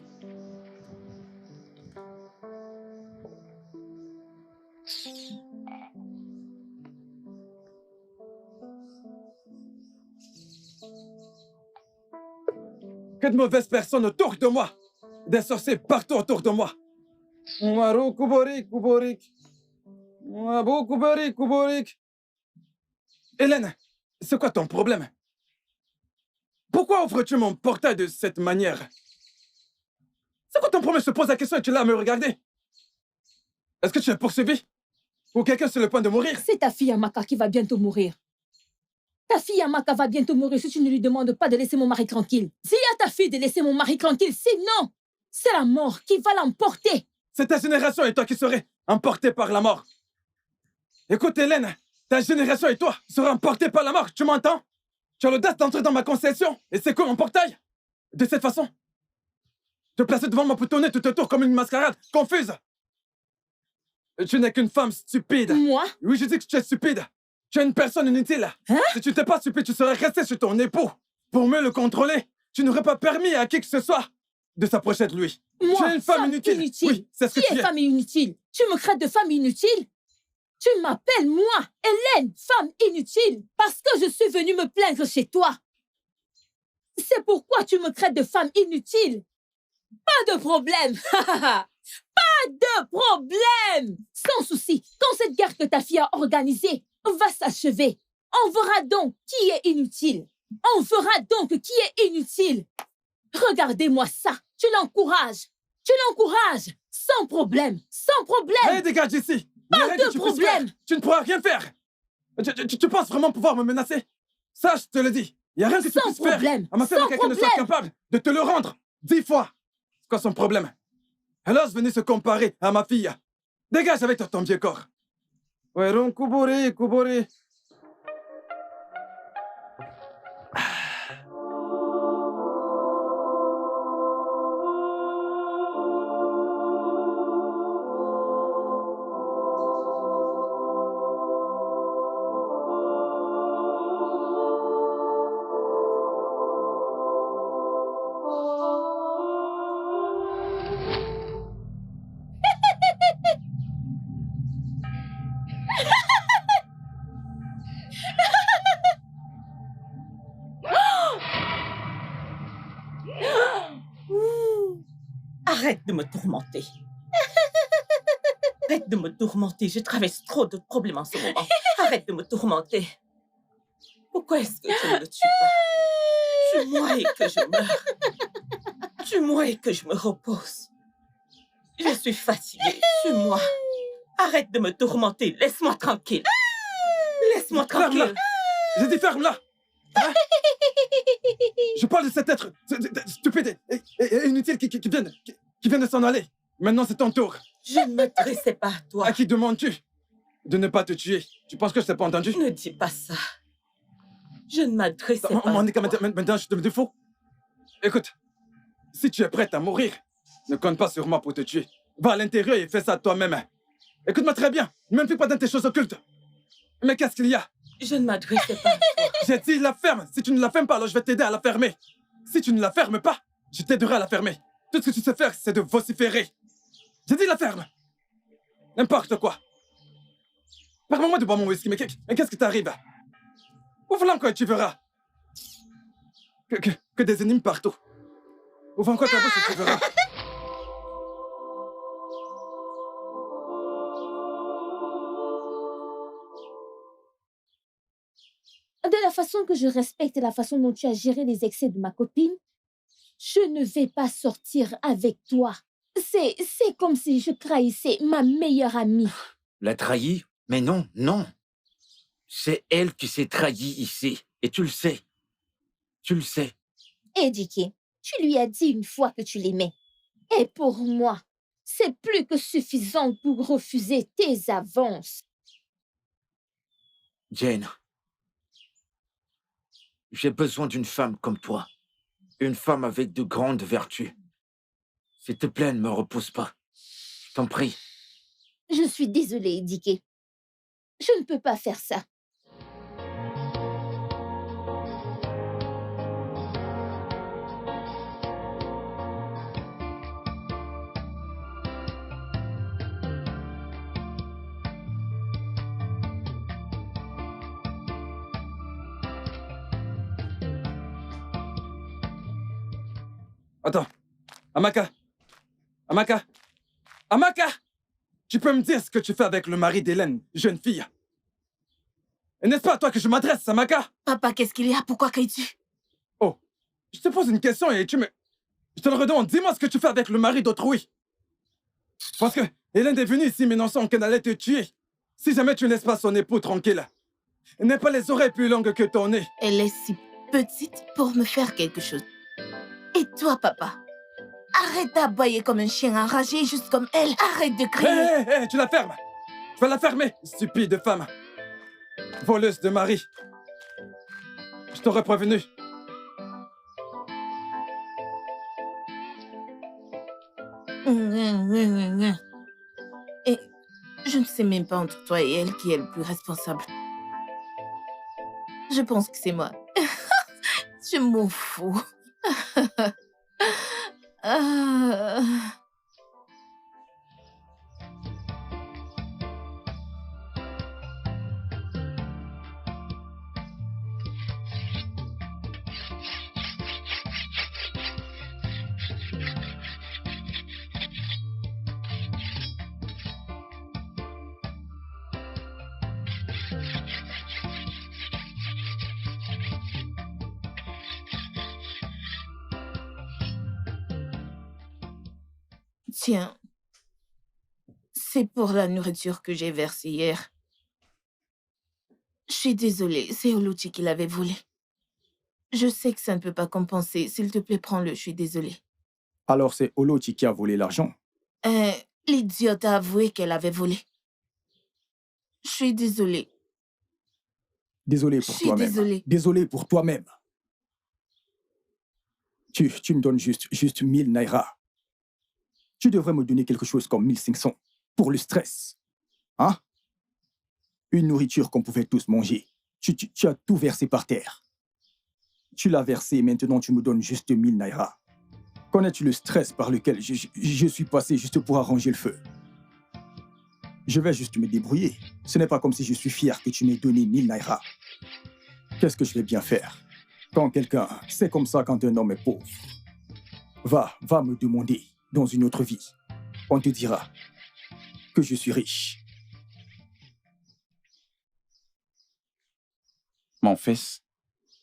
Que de mauvaises personnes autour de moi. Des sorciers partout autour de moi. Maru kuborik, kuborik. Mabu kuborik, kuborik. Hélène, c'est quoi ton problème? Pourquoi ouvres-tu mon portail de cette manière? C'est quoi ton problème? Je te pose la question et tu es là à me regarder. Est-ce que tu es poursuivi? Ou quelqu'un sur le point de mourir? C'est ta fille Amaka qui va bientôt mourir. Ta fille Amaka va bientôt mourir si tu ne lui demandes pas de laisser mon mari tranquille. Dis à ta fille de laisser mon mari tranquille, sinon, c'est la mort qui va l'emporter. C'est ta génération et toi qui serais emportés par la mort. Écoute Hélène, ta génération et toi serez emportés par la mort, tu m'entends? Tu as l'audace d'entrer dans ma concession et c'est quoi mon portail? De cette façon? Te placer devant moi pour tourner tout autour comme une mascarade confuse. Tu n'es qu'une femme stupide. Moi? Oui, je dis que tu es stupide. Tu es une personne inutile. Hein? Si tu n'étais pas stupide, tu serais resté sur ton époux. Pour mieux le contrôler, tu n'aurais pas permis à qui que ce soit de s'approcher de lui. Moi, tu es une femme inutile. Oui, c'est ce que Qui tu est es. femme inutile? Tu me crées de femme inutile? Tu m'appelles, moi, Hélène, femme inutile, parce que je suis venue me plaindre chez toi. C'est pourquoi tu me crées de femme inutile. Pas de problème. Pas de problème. Sans souci, quand cette guerre que ta fille a organisée va s'achever, on verra donc qui est inutile. On verra donc qui est inutile. Regardez-moi ça. Tu l'encourages. Tu l'encourages. Sans problème. Sans problème. Allez, dégage d'ici. Pas de problème. Tu ne pourras rien faire. Tu penses vraiment pouvoir me menacer? Ça, je te le dis. Il n'y a rien que tu Sans puisses problème. faire à ma femme Sans quelqu'un ne soit problème. capable de te le rendre 10 fois. C'est quoi son problème? Elle ose venir se comparer à ma fille. Dégage avec ton vieux corps. Ouais, Kubori, Kubori. Arrête de me tourmenter. Arrête de me tourmenter. Je traverse trop de problèmes en ce moment. Arrête de me tourmenter. Pourquoi est-ce que tu ne le tues pas? Tue-moi et que je meure. Tue-moi et que je me repose. Je suis fatiguée. Tue-moi. Arrête de me tourmenter. Laisse-moi tranquille. Laisse-moi tranquille. Ferme-la. J'ai dit ferme-la. Hein? Je parle de cet être stupide et inutile qui vient de s'en aller. Maintenant, c'est ton tour. Je ne m'adressais pas à toi. À qui demandes-tu de ne pas te tuer? Tu penses que je t'ai pas entendu? Ne dis pas ça. Je ne m'adressais pas à Monica, toi. maintenant, je te me fou. Écoute, si tu es prête à mourir, ne compte pas sur moi pour te tuer. Va à l'intérieur et fais ça toi-même. Écoute-moi très bien. Ne m'implique pas dans tes choses occultes. Mais qu'est-ce qu'il y a? Je ne m'adressais pas à toi. J'ai dit la ferme. Si tu ne la fermes pas, alors je vais t'aider à la fermer. Si tu ne la fermes pas, je t'aiderai à la fermer. Tout ce que tu sais faire, c'est de vociférer. J'ai dit la ferme. N'importe quoi. Permets-moi de boire mon whisky, mais qu'est-ce qui t'arrive? Ouvre-la encore et tu verras. Que des énigmes partout. Ouvre encore ta bouche et tu verras. De la façon que je respecte la façon dont tu as géré les excès de ma copine, je ne vais pas sortir avec toi. C'est comme si je trahissais ma meilleure amie. La trahie? Mais non, non. C'est elle qui s'est trahie ici. Et tu le sais. Tu le sais. Edike, tu lui as dit une fois que tu l'aimais. Et pour moi, c'est plus que suffisant pour refuser tes avances. Jane, j'ai besoin d'une femme comme toi. Une femme avec de grandes vertus. S'il te plaît, ne me repousse pas. Je t'en prie. Je suis désolée, Edike. Je ne peux pas faire ça. Attends. Amaka. Amaka. Amaka! Tu peux me dire ce que tu fais avec le mari d'Hélène, jeune fille? Et n'est-ce pas à toi que je m'adresse, Amaka? Papa, qu'est-ce qu'il y a? Pourquoi cries-tu? Oh, je te pose une question et tu me... Je te le redemande. Dis-moi ce que tu fais avec le mari d'autrui. Parce que Hélène est venue ici m'annonçant qu'elle allait te tuer. Si jamais tu ne laisses pas son époux tranquille. Elle n'a pas les oreilles plus longues que ton nez. Elle est si petite pour me faire quelque chose. Et toi, papa? Arrête d'aboyer comme un chien enragé, juste comme elle. Arrête de crier. Hé, tu la fermes. Tu vas la fermer, stupide femme. Voleuse de mari. Je t'aurais prévenu. Et je ne sais même pas entre toi et elle qui est le plus responsable. Je pense que c'est moi. Je m'en fous. Tiens, c'est pour la nourriture que j'ai versée hier. Je suis désolée, c'est Oluchi qui l'avait volé. Je sais que ça ne peut pas compenser. S'il te plaît, prends-le, je suis désolée. Alors c'est Oluchi qui a volé l'argent? L'idiote a avoué qu'elle avait volé. Je suis désolée. Désolé pour toi-même. Désolée. Désolé pour toi-même. Tu me donnes juste 1000 naira. Tu devrais me donner quelque chose comme 1500 pour le stress. Hein? Une nourriture qu'on pouvait tous manger. Tu as tout versé par terre. Tu l'as versé et maintenant tu me donnes juste 1000 naira. Connais-tu le stress par lequel je suis passé juste pour arranger le feu? Je vais juste me débrouiller. Ce n'est pas comme si je suis fier que tu m'aies donné 1000 naira. Qu'est-ce que je vais bien faire? Quand quelqu'un... C'est comme ça quand un homme est pauvre. Va me demander dans une autre vie. On te dira que je suis riche. Mon fils,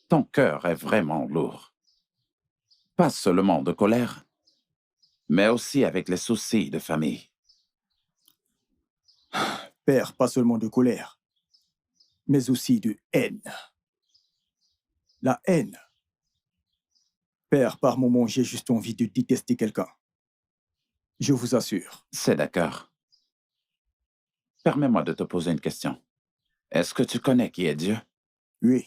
ton cœur est vraiment lourd. Pas seulement de colère, mais aussi avec les soucis de famille. Père, pas seulement de colère, mais aussi de haine. La haine. Père, par moments, j'ai juste envie de détester quelqu'un. Je vous assure. C'est d'accord. Permets-moi de te poser une question. Est-ce que tu connais qui est Dieu? Oui.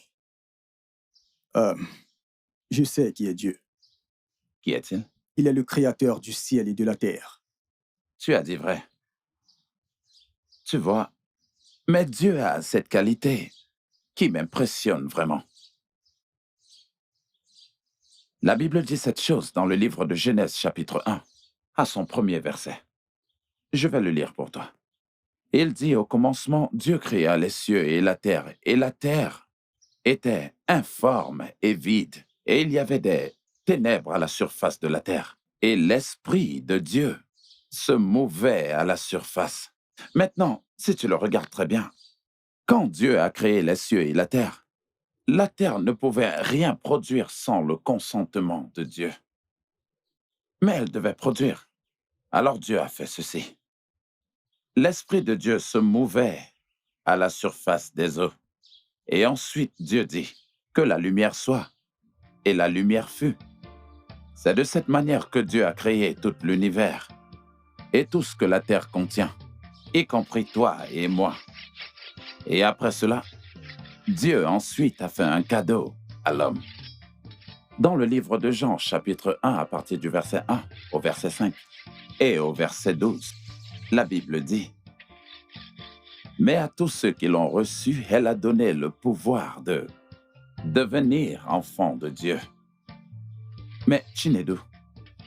Je sais qui est Dieu. Qui est-il? Il est le créateur du ciel et de la terre. Tu as dit vrai. Tu vois, mais Dieu a cette qualité qui m'impressionne vraiment. La Bible dit cette chose dans le livre de Genèse chapitre 1, à son premier verset. Je vais le lire pour toi. Il dit au commencement, Dieu créa les cieux et la terre était informe et vide, et il y avait des ténèbres à la surface de la terre, et l'Esprit de Dieu se mouvait à la surface. Maintenant, si tu le regardes très bien, quand Dieu a créé les cieux et la terre ne pouvait rien produire sans le consentement de Dieu. Mais elle devait produire. Alors Dieu a fait ceci. L'Esprit de Dieu se mouvait à la surface des eaux. Et ensuite Dieu dit que la lumière soit, et la lumière fut. C'est de cette manière que Dieu a créé tout l'univers et tout ce que la terre contient, y compris toi et moi. Et après cela, Dieu ensuite a fait un cadeau à l'homme. Dans le livre de Jean, chapitre 1, à partir du verset 1 au verset 5 et au verset 12, la Bible dit « Mais à tous ceux qui l'ont reçu, elle a donné le pouvoir de devenir enfants de Dieu. » Mais Chinedu,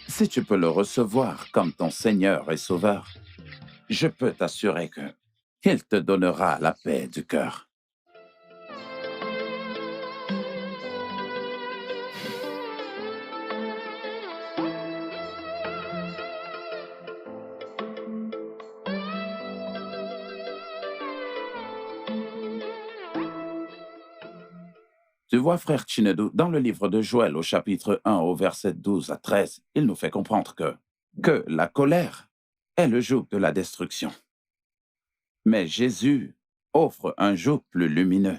si tu peux le recevoir comme ton Seigneur et Sauveur, je peux t'assurer qu'il te donnera la paix du cœur. Tu vois, frère Chinedu, dans le livre de Joël, au chapitre 1, au verset 12 à 13, il nous fait comprendre que la colère est le joug de la destruction. Mais Jésus offre un joug plus lumineux.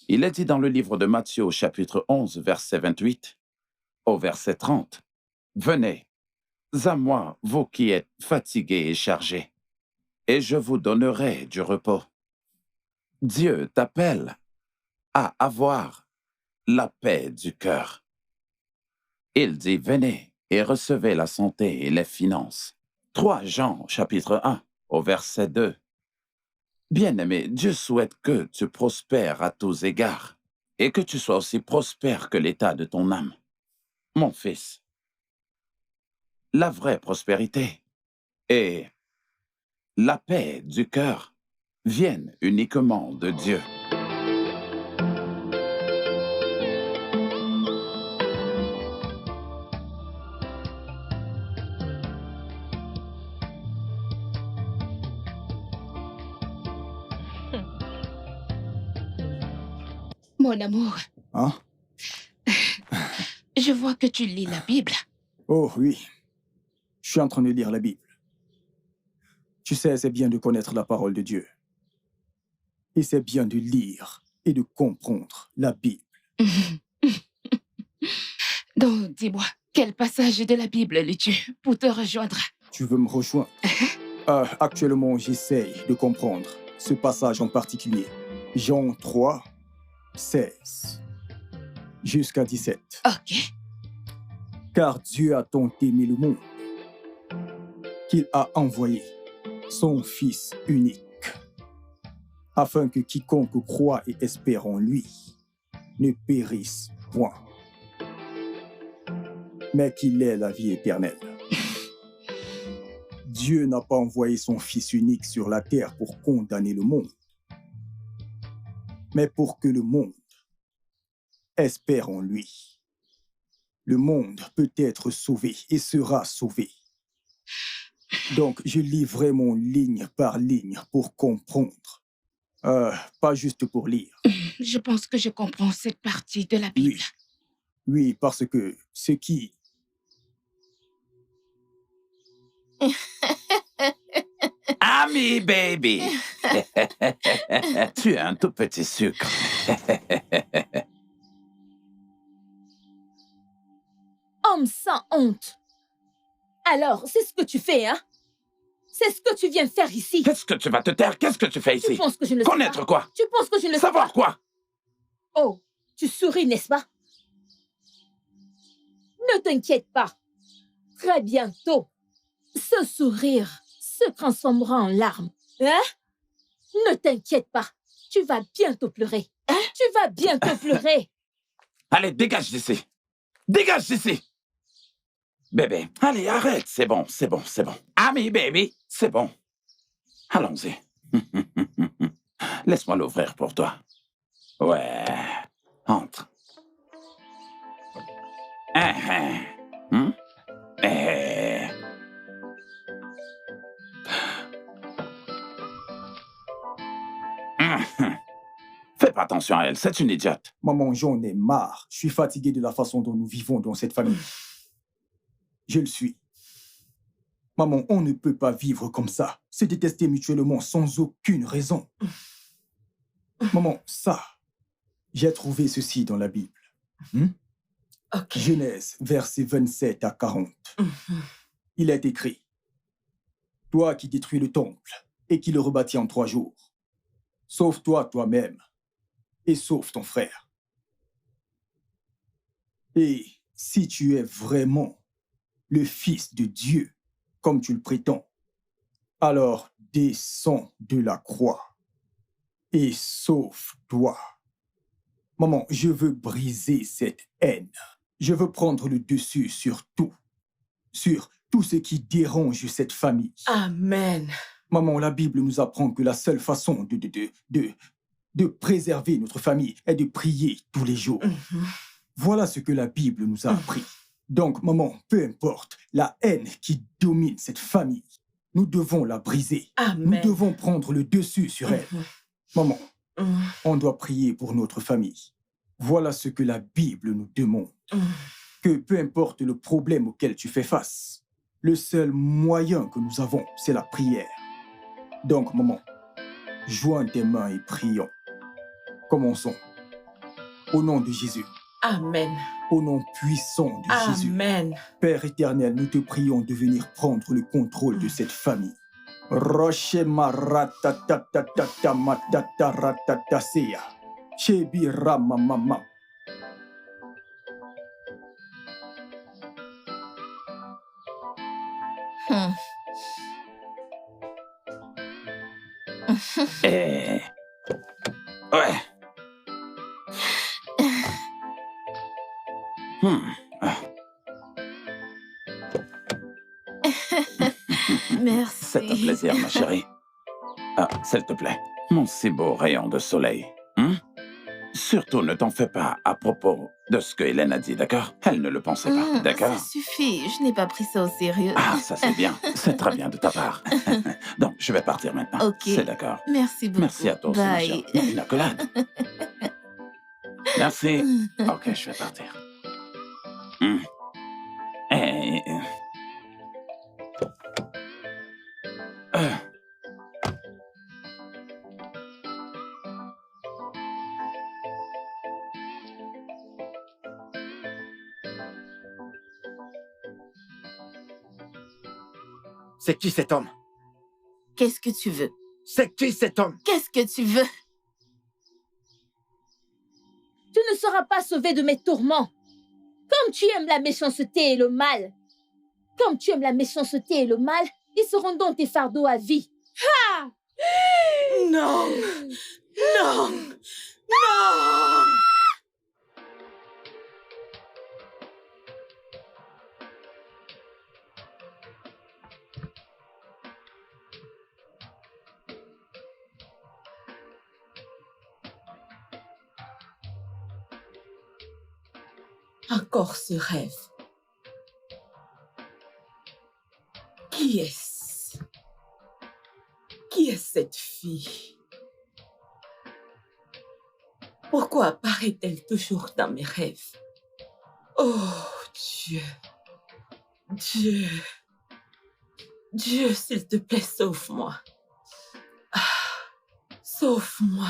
Il est dit dans le livre de Matthieu, au chapitre 11, verset 28, au verset 30, « Venez à moi, vous qui êtes fatigués et chargés, et je vous donnerai du repos. » Dieu t'appelle à avoir la paix du cœur. Il dit, venez et recevez la santé et les finances. 3 Jean, chapitre 1, au verset 2. Bien-aimé, Dieu souhaite que tu prospères à tous égards et que tu sois aussi prospère que l'état de ton âme. Mon fils, la vraie prospérité et la paix du cœur viennent uniquement de Dieu. Mon amour, Hein? je vois que tu lis la Bible. Oh oui, je suis en train de lire la Bible. Tu sais, c'est bien de connaître la parole de Dieu. Et c'est bien de lire et de comprendre la Bible. Donc, dis-moi, quel passage de la Bible lis-tu pour te rejoindre? Tu veux me rejoindre? Actuellement, j'essaye de comprendre ce passage en particulier. Jean 3, 16 jusqu'à 17. Ok. Car Dieu a tant aimé le monde qu'il a envoyé son Fils unique, afin que quiconque croit et espère en lui ne périsse point, mais qu'il ait la vie éternelle. Dieu n'a pas envoyé son Fils unique sur la terre pour condamner le monde, mais pour que le monde espère en lui. Le monde peut être sauvé et sera sauvé. Donc, je lis vraiment ligne par ligne pour comprendre. Pas juste pour lire. Je pense que je comprends cette partie de la Bible. Oui, parce que ce qui... Ami baby, tu es un tout petit sucre. Homme sans honte. Alors, c'est ce que tu fais, hein? C'est ce que tu viens faire ici. Qu'est-ce que tu vas te taire? Qu'est-ce que tu fais ici? Tu penses que je ne le sais pas? Connaître quoi? Tu penses que je ne le sais Savoir pas? quoi? Oh, tu souris, n'est-ce pas? Ne t'inquiète pas. Très bientôt, ce sourire se transformera en larmes. Hein? Ne t'inquiète pas. Tu vas bientôt pleurer. Hein? Tu vas bientôt pleurer. Allez, dégage d'ici. Dégage d'ici. Bébé, allez, arrête. C'est bon, c'est bon, c'est bon. Ami baby, c'est bon. Allons-y. Laisse-moi l'ouvrir pour toi. Ouais. Entre. Fais pas attention à elle, c'est une idiote. Maman, j'en ai marre. Je suis fatigué de la façon dont nous vivons dans cette famille. Je le suis. Maman, on ne peut pas vivre comme ça, se détester mutuellement sans aucune raison. Maman, ça, j'ai trouvé ceci dans la Bible. Ok. Genèse, versets 27 à 40. Il est écrit, « Toi qui détruis le temple et qui le rebâtis en 3 jours, sauve-toi toi-même et sauve ton frère. » Et si tu es vraiment le Fils de Dieu, comme tu le prétends, alors descends de la croix et sauve-toi. Maman, je veux briser cette haine. Je veux prendre le dessus sur tout ce qui dérange cette famille. Amen. Maman, la Bible nous apprend que la seule façon de préserver notre famille est de prier tous les jours. Voilà ce que la Bible nous a appris. Donc, maman, peu importe la haine qui domine cette famille, nous devons la briser. Amen. Nous devons prendre le dessus sur elle. Maman, on doit prier pour notre famille. Voilà ce que la Bible nous demande. Que peu importe le problème auquel tu fais face, le seul moyen que nous avons, c'est la prière. Donc, maman, joins tes mains et prions. Commençons. Au nom de Jésus. Amen. Au nom puissant de Jésus. Amen. Père éternel, nous te prions de venir prendre le contrôle de cette famille. Roche maratatatata matataratataseya. Chebi ramamama. Eh. Ouais. Ah. Merci. C'est un plaisir, ma chérie. Ah, s'il te plaît, mon si beau rayon de soleil. Surtout, ne t'en fais pas à propos de ce que Hélène a dit, d'accord? Elle ne le pensait pas, d'accord? Ça suffit, je n'ai pas pris ça au sérieux. Ah, ça c'est bien. C'est très bien de ta part. Donc, je vais partir maintenant. Ok. C'est d'accord. Merci beaucoup. Merci à toi aussi, ma Bye. chérie. Une accolade. Merci. Ok, je vais partir. Eh. C'est qui cet homme? Qu'est-ce que tu veux? C'est qui cet homme? Qu'est-ce que tu veux? Tu ne seras pas sauvé de mes tourments. Comme tu aimes la méchanceté et le mal. Comme tu aimes la méchanceté et le mal, ils seront donc tes fardeaux à vie. Ha! Non! Non! Non! Encore ce rêve. Qui est-ce? Qui est cette fille? Pourquoi apparaît-elle toujours dans mes rêves? Oh, Dieu. Dieu. Dieu, s'il te plaît, sauve-moi. Sauve-moi.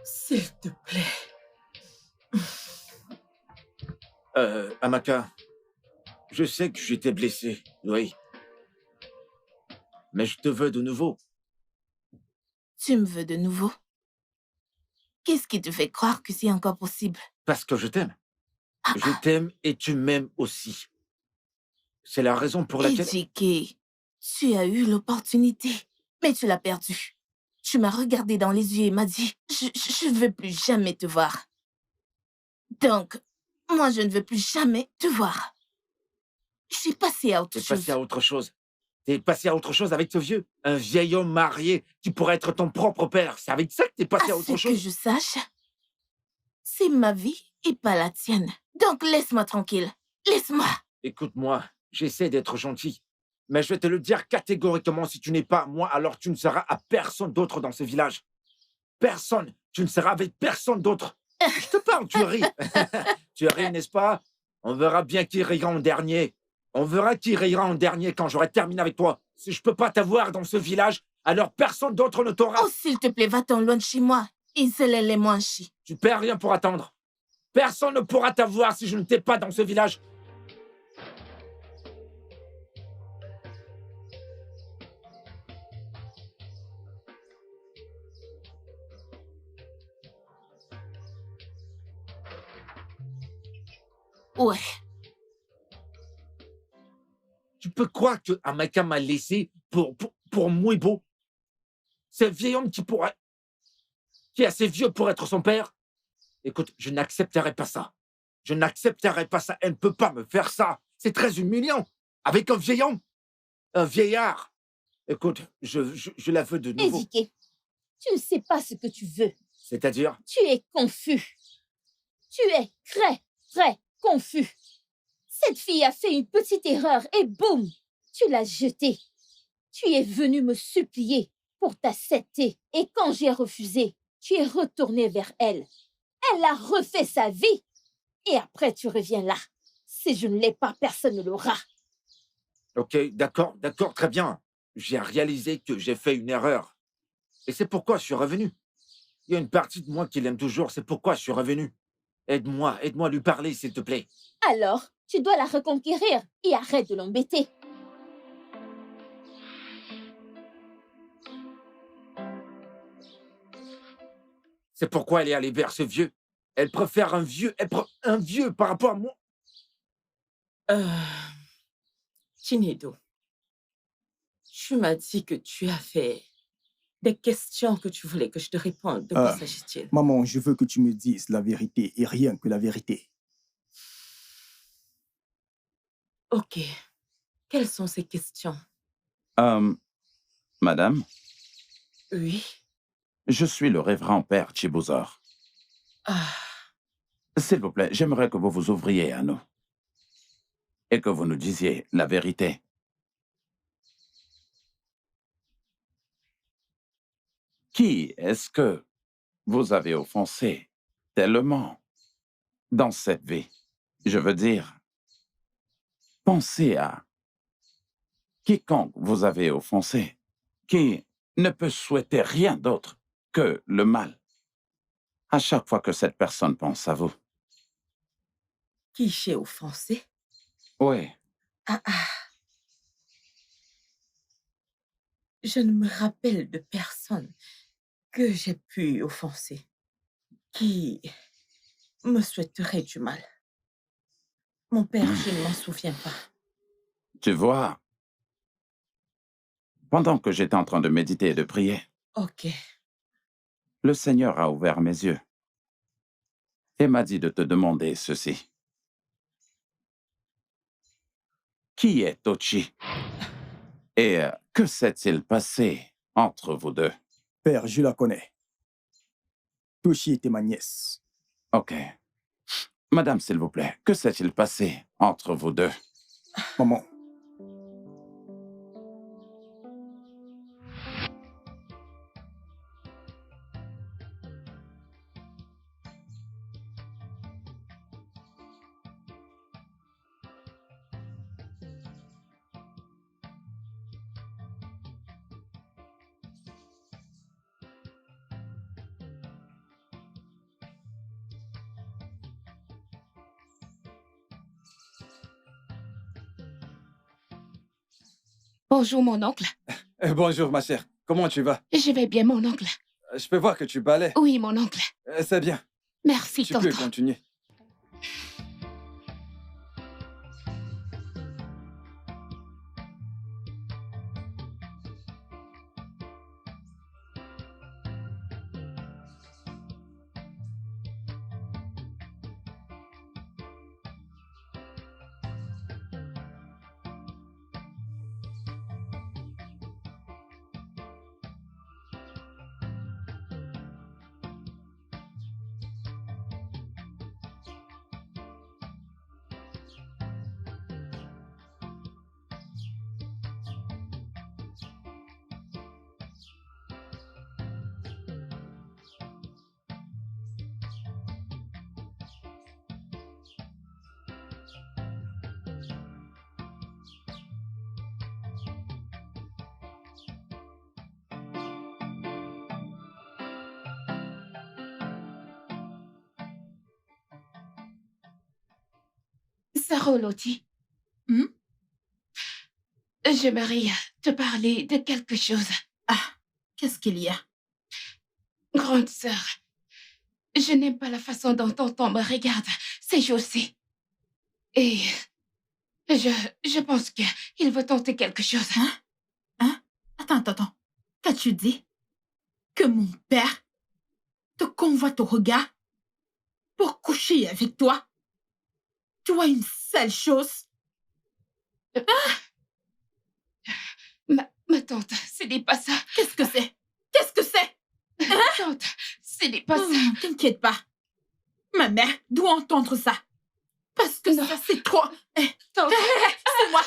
S'il te plaît. Amaka, je sais que j'étais blessé, oui. Mais je te veux de nouveau. Tu me veux de nouveau? Qu'est-ce qui te fait croire que c'est encore possible? Parce que je t'aime. Je t'aime et tu m'aimes aussi. C'est la raison pour laquelle... Ejike, tu as eu l'opportunité, mais tu l'as perdue. Tu m'as regardé dans les yeux et m'as dit, je ne veux plus jamais te voir. Donc, moi, je ne veux plus jamais te voir. Je suis passée à autre chose. T'es passé à autre chose. T'es passé à autre chose avec ce vieux. Un vieil homme marié qui pourrait être ton propre père. C'est avec ça que t'es passé à autre chose. Que je sache, c'est ma vie et pas la tienne. Donc, laisse-moi tranquille. Laisse-moi. Écoute-moi, j'essaie d'être gentil. Mais je vais te le dire catégoriquement, si tu n'es pas à moi, alors tu ne seras à personne d'autre dans ce village. Personne. Tu ne seras avec personne d'autre. Je te parle, tu ris. Tu ris, n'est-ce pas? On verra bien qui rira en dernier. On verra qui rira en dernier quand j'aurai terminé avec toi. Si je peux pas t'avoir dans ce village, alors personne d'autre ne t'aura. Oh, s'il te plaît, va-t'en loin de chez moi. Les moins chi. Tu perds rien pour attendre. Personne ne pourra t'avoir si je ne t'ai pas dans ce village. Ouais. Tu peux croire que Amaka m'a laissé pour Mouibo? C'est un vieil homme qui est assez vieux pour être son père? Écoute, je n'accepterai pas ça. Je n'accepterai pas ça. Elle ne peut pas me faire ça. C'est très humiliant. Avec un vieil homme. Un vieillard. Écoute, je la veux de nouveau. Édiqué, tu ne sais pas ce que tu veux. C'est-à-dire? Tu es confus. Tu es très confus. Cette fille a fait une petite erreur et boum, tu l'as jetée. Tu es venu me supplier pour t'accepter. Et quand j'ai refusé, tu es retourné vers elle. Elle a refait sa vie. Et après, tu reviens là. Si je ne l'ai pas, personne ne l'aura. Ok, d'accord, très bien. J'ai réalisé que j'ai fait une erreur. Et c'est pourquoi je suis revenu. Il y a une partie de moi qui l'aime toujours, c'est pourquoi je suis revenu. Aide-moi à lui parler, s'il te plaît. Alors, tu dois la reconquérir et arrête de l'embêter. C'est pourquoi elle est allée vers ce vieux. Elle préfère un vieux par rapport à moi. Chinedu, tu m'as dit que tu as fait des questions que tu voulais que je te réponde. De quoi s'agit-il? Maman, je veux que tu me dises la vérité et rien que la vérité. Ok. Quelles sont ces questions? Madame, Oui. je suis le révérend père Chibuzor. S'il vous plaît, j'aimerais que vous vous ouvriez à nous et que vous nous disiez la vérité. Qui est-ce que vous avez offensé tellement dans cette vie? Je veux dire, pensez à quiconque vous avez offensé, qui ne peut souhaiter rien d'autre que le mal. À chaque fois que cette personne pense à vous. Qui j'ai offensé? Oui. Je ne me rappelle de personne que j'ai pu offenser qui me souhaiterait du mal. Mon père, je ne m'en souviens pas. Tu vois, pendant que j'étais en train de méditer et de prier, Ok. le Seigneur a ouvert mes yeux et m'a dit de te demander ceci. Qui est Tochi? Et que s'est-il passé entre vous deux? Père, je la connais. Toshi était ma nièce. Ok. Madame, s'il vous plaît, que s'est-il passé entre vous deux? Maman. Bonjour, mon oncle. Bonjour, ma chère. Comment tu vas? Je vais bien, mon oncle. Je peux voir que tu balais. Oui, mon oncle. C'est bien. Merci, Tu tonton. peux continuer. Sarah Loti. J'aimerais te parler de quelque chose. Qu'est-ce qu'il y a? Grande sœur, je n'aime pas la façon dont tonton me regarde ces jours-ci. Et je pense qu'il veut tenter quelque chose. Hein? Attends. Qu'as-tu dit? Que mon père te convoite au regard pour coucher avec toi? Tu vois une sale chose? Ma tante, ce n'est pas ça. Qu'est-ce que c'est? Tante, ce n'est pas ça. T'inquiète pas. Ma mère doit entendre ça. Parce que Non. ça, c'est trop. Tante, C'est moi.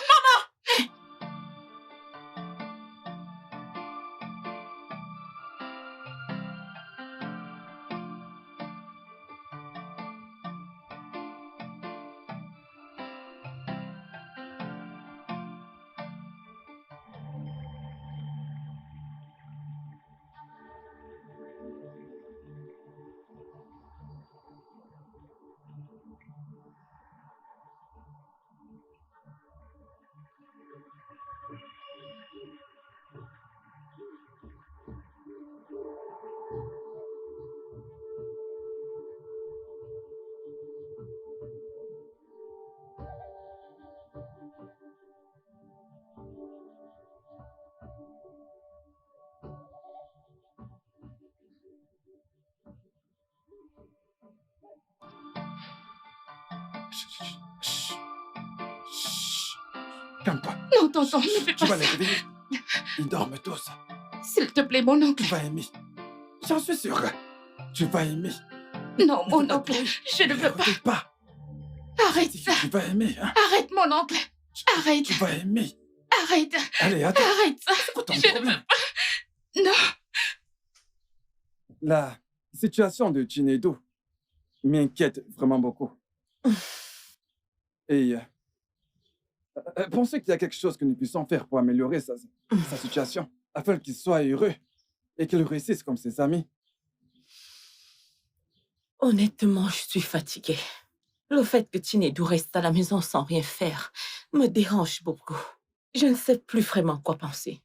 Chut. Calme-toi. non, tonton, ne fais Tu pas vas les ça. réveiller. Ils dorment tous. S'il te plaît, mon oncle. Tu vas aimer. J'en suis sûr. Tu vas aimer. Non, mon oncle, je ne veux pas. Regarde pas. Arrête ça. Tu vas aimer. Hein? Arrête, mon oncle. Arrête. Tu vas aimer. Arrête. Allez, attends. Arrête ça. C'est quoi ton Je ne problème? veux pas. Non. La situation de Chinedu m'inquiète vraiment beaucoup. Et pensez qu'il y a quelque chose que nous puissions faire pour améliorer sa situation, afin qu'il soit heureux et qu'il réussisse comme ses amis. Honnêtement, je suis fatiguée. Le fait que Chinedu reste à la maison sans rien faire me dérange beaucoup. Je ne sais plus vraiment quoi penser.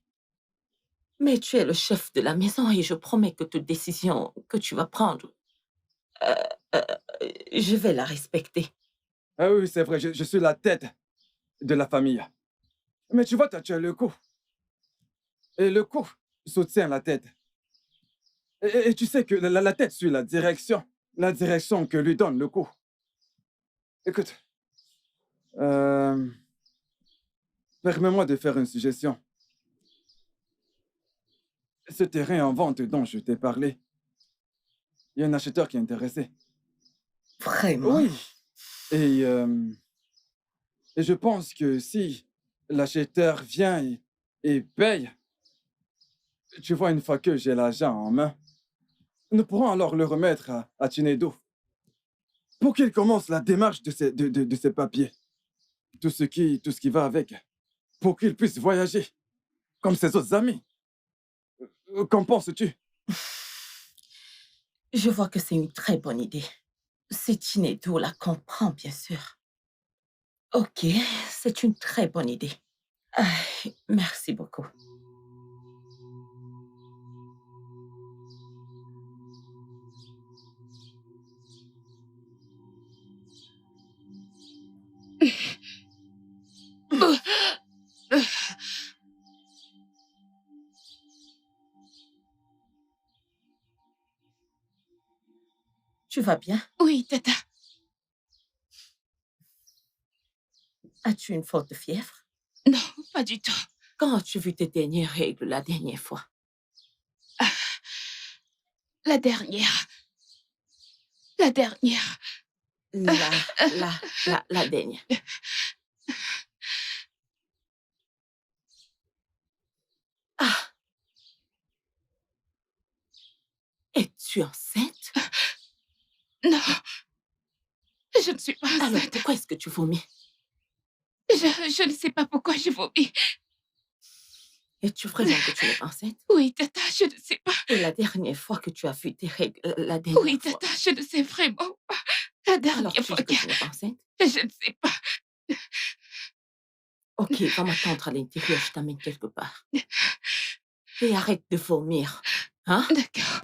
Mais tu es le chef de la maison et je promets que toute décision que tu vas prendre, je vais la respecter. Ah oui, c'est vrai, je suis la tête de la famille. Mais tu vois, toi, tu as le cou. Et le cou soutient la tête. Et tu sais que la tête suit la direction que lui donne le cou. Écoute, permets-moi de faire une suggestion. Ce terrain en vente dont je t'ai parlé, il y a un acheteur qui est intéressé. Vraiment? Oui. Et je pense que si l'acheteur vient et paye, tu vois, une fois que j'ai l'argent en main, nous pourrons alors le remettre à Chinedu pour qu'il commence la démarche de ses papiers. Tout ce qui va avec, pour qu'il puisse voyager comme ses autres amis. Qu'en penses-tu? Je vois que c'est une très bonne idée. Si Chinedu la comprend, bien sûr. Ok, c'est une très bonne idée. Merci beaucoup. Tu vas bien? Oui, tata. As-tu une forte fièvre? Non, pas du tout. Quand as-tu vu tes dernières règles la dernière fois? La dernière. La dernière. La dernière. Ah! Es-tu enceinte? Non. Je ne suis pas enceinte. Alors, pourquoi est-ce que tu vomis? Je ne sais pas pourquoi je vomis. Es-tu vraiment que tu es enceinte? Oui, tata, je ne sais pas. Et la dernière fois que tu as vu tes règles, la dernière Oui, fois... tata, je ne sais vraiment pas. La Alors, dernière tu fois dis que tu n'es pas enceinte? je ne sais pas. Ok, va m'attendre à l'intérieur, je t'amène quelque part. Et arrête de vomir, hein? D'accord.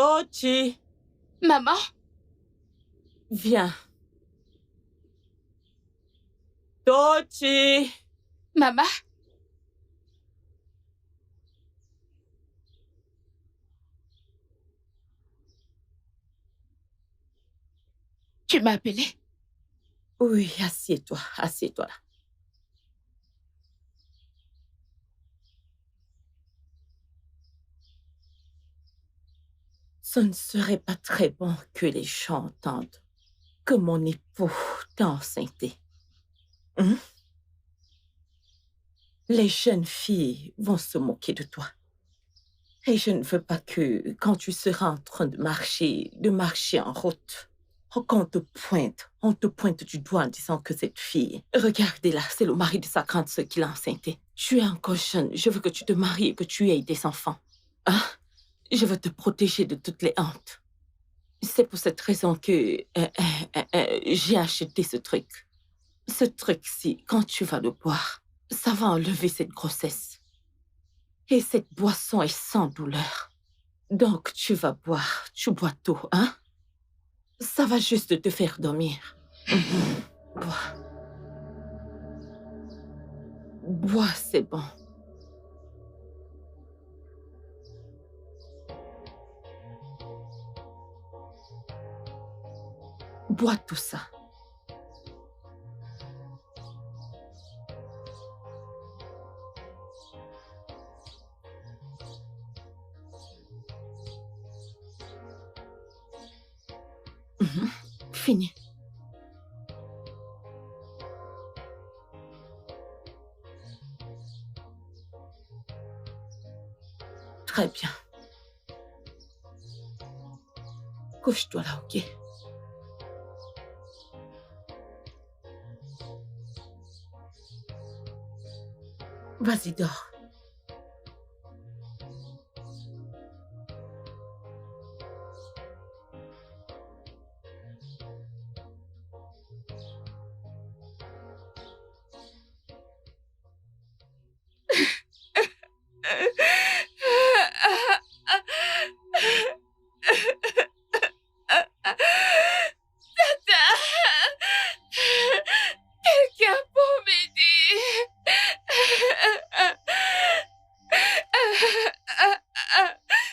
Tochi, Maman, viens. Tochi, maman. Tu m'as appelé? oui, assieds-toi, assieds-toi là. Ce ne serait pas très bon que les gens entendent que mon époux t'a enceinté. Hein? Les jeunes filles vont se moquer de toi. Et je ne veux pas que, quand tu seras en train de marcher en route, qu'on te pointe du doigt en disant que cette fille, regardez-la, c'est le mari de sa grande sœur qui l'a enceintée. Tu es encore jeune, je veux que tu te maries et que tu aies des enfants. Hein? Je veux te protéger de toutes les hontes. C'est pour cette raison que j'ai acheté ce truc. Ce truc-ci, quand tu vas le boire, ça va enlever cette grossesse. Et cette boisson est sans douleur. Donc, tu vas boire, tu bois tôt, hein? Ça va juste te faire dormir. Bois. Bois, c'est bon. Bois tout ça. Fini. Très bien. Couche-toi là, ok? Vas-y, dors. Quelqu'un pour m'aider.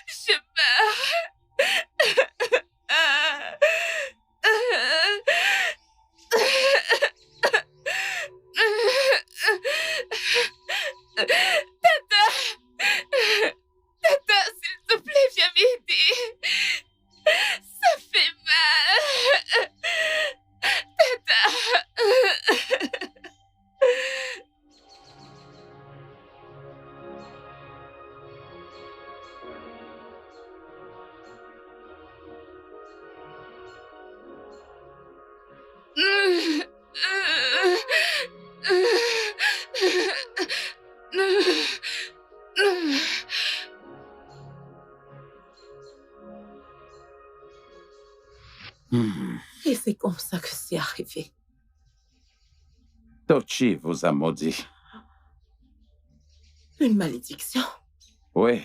Je meurs. Tata, s'il te plaît, viens m'aider. Ça fait mal. Tata. Et c'est comme ça que c'est arrivé. Tochi vous a maudit. Une malédiction. Oui,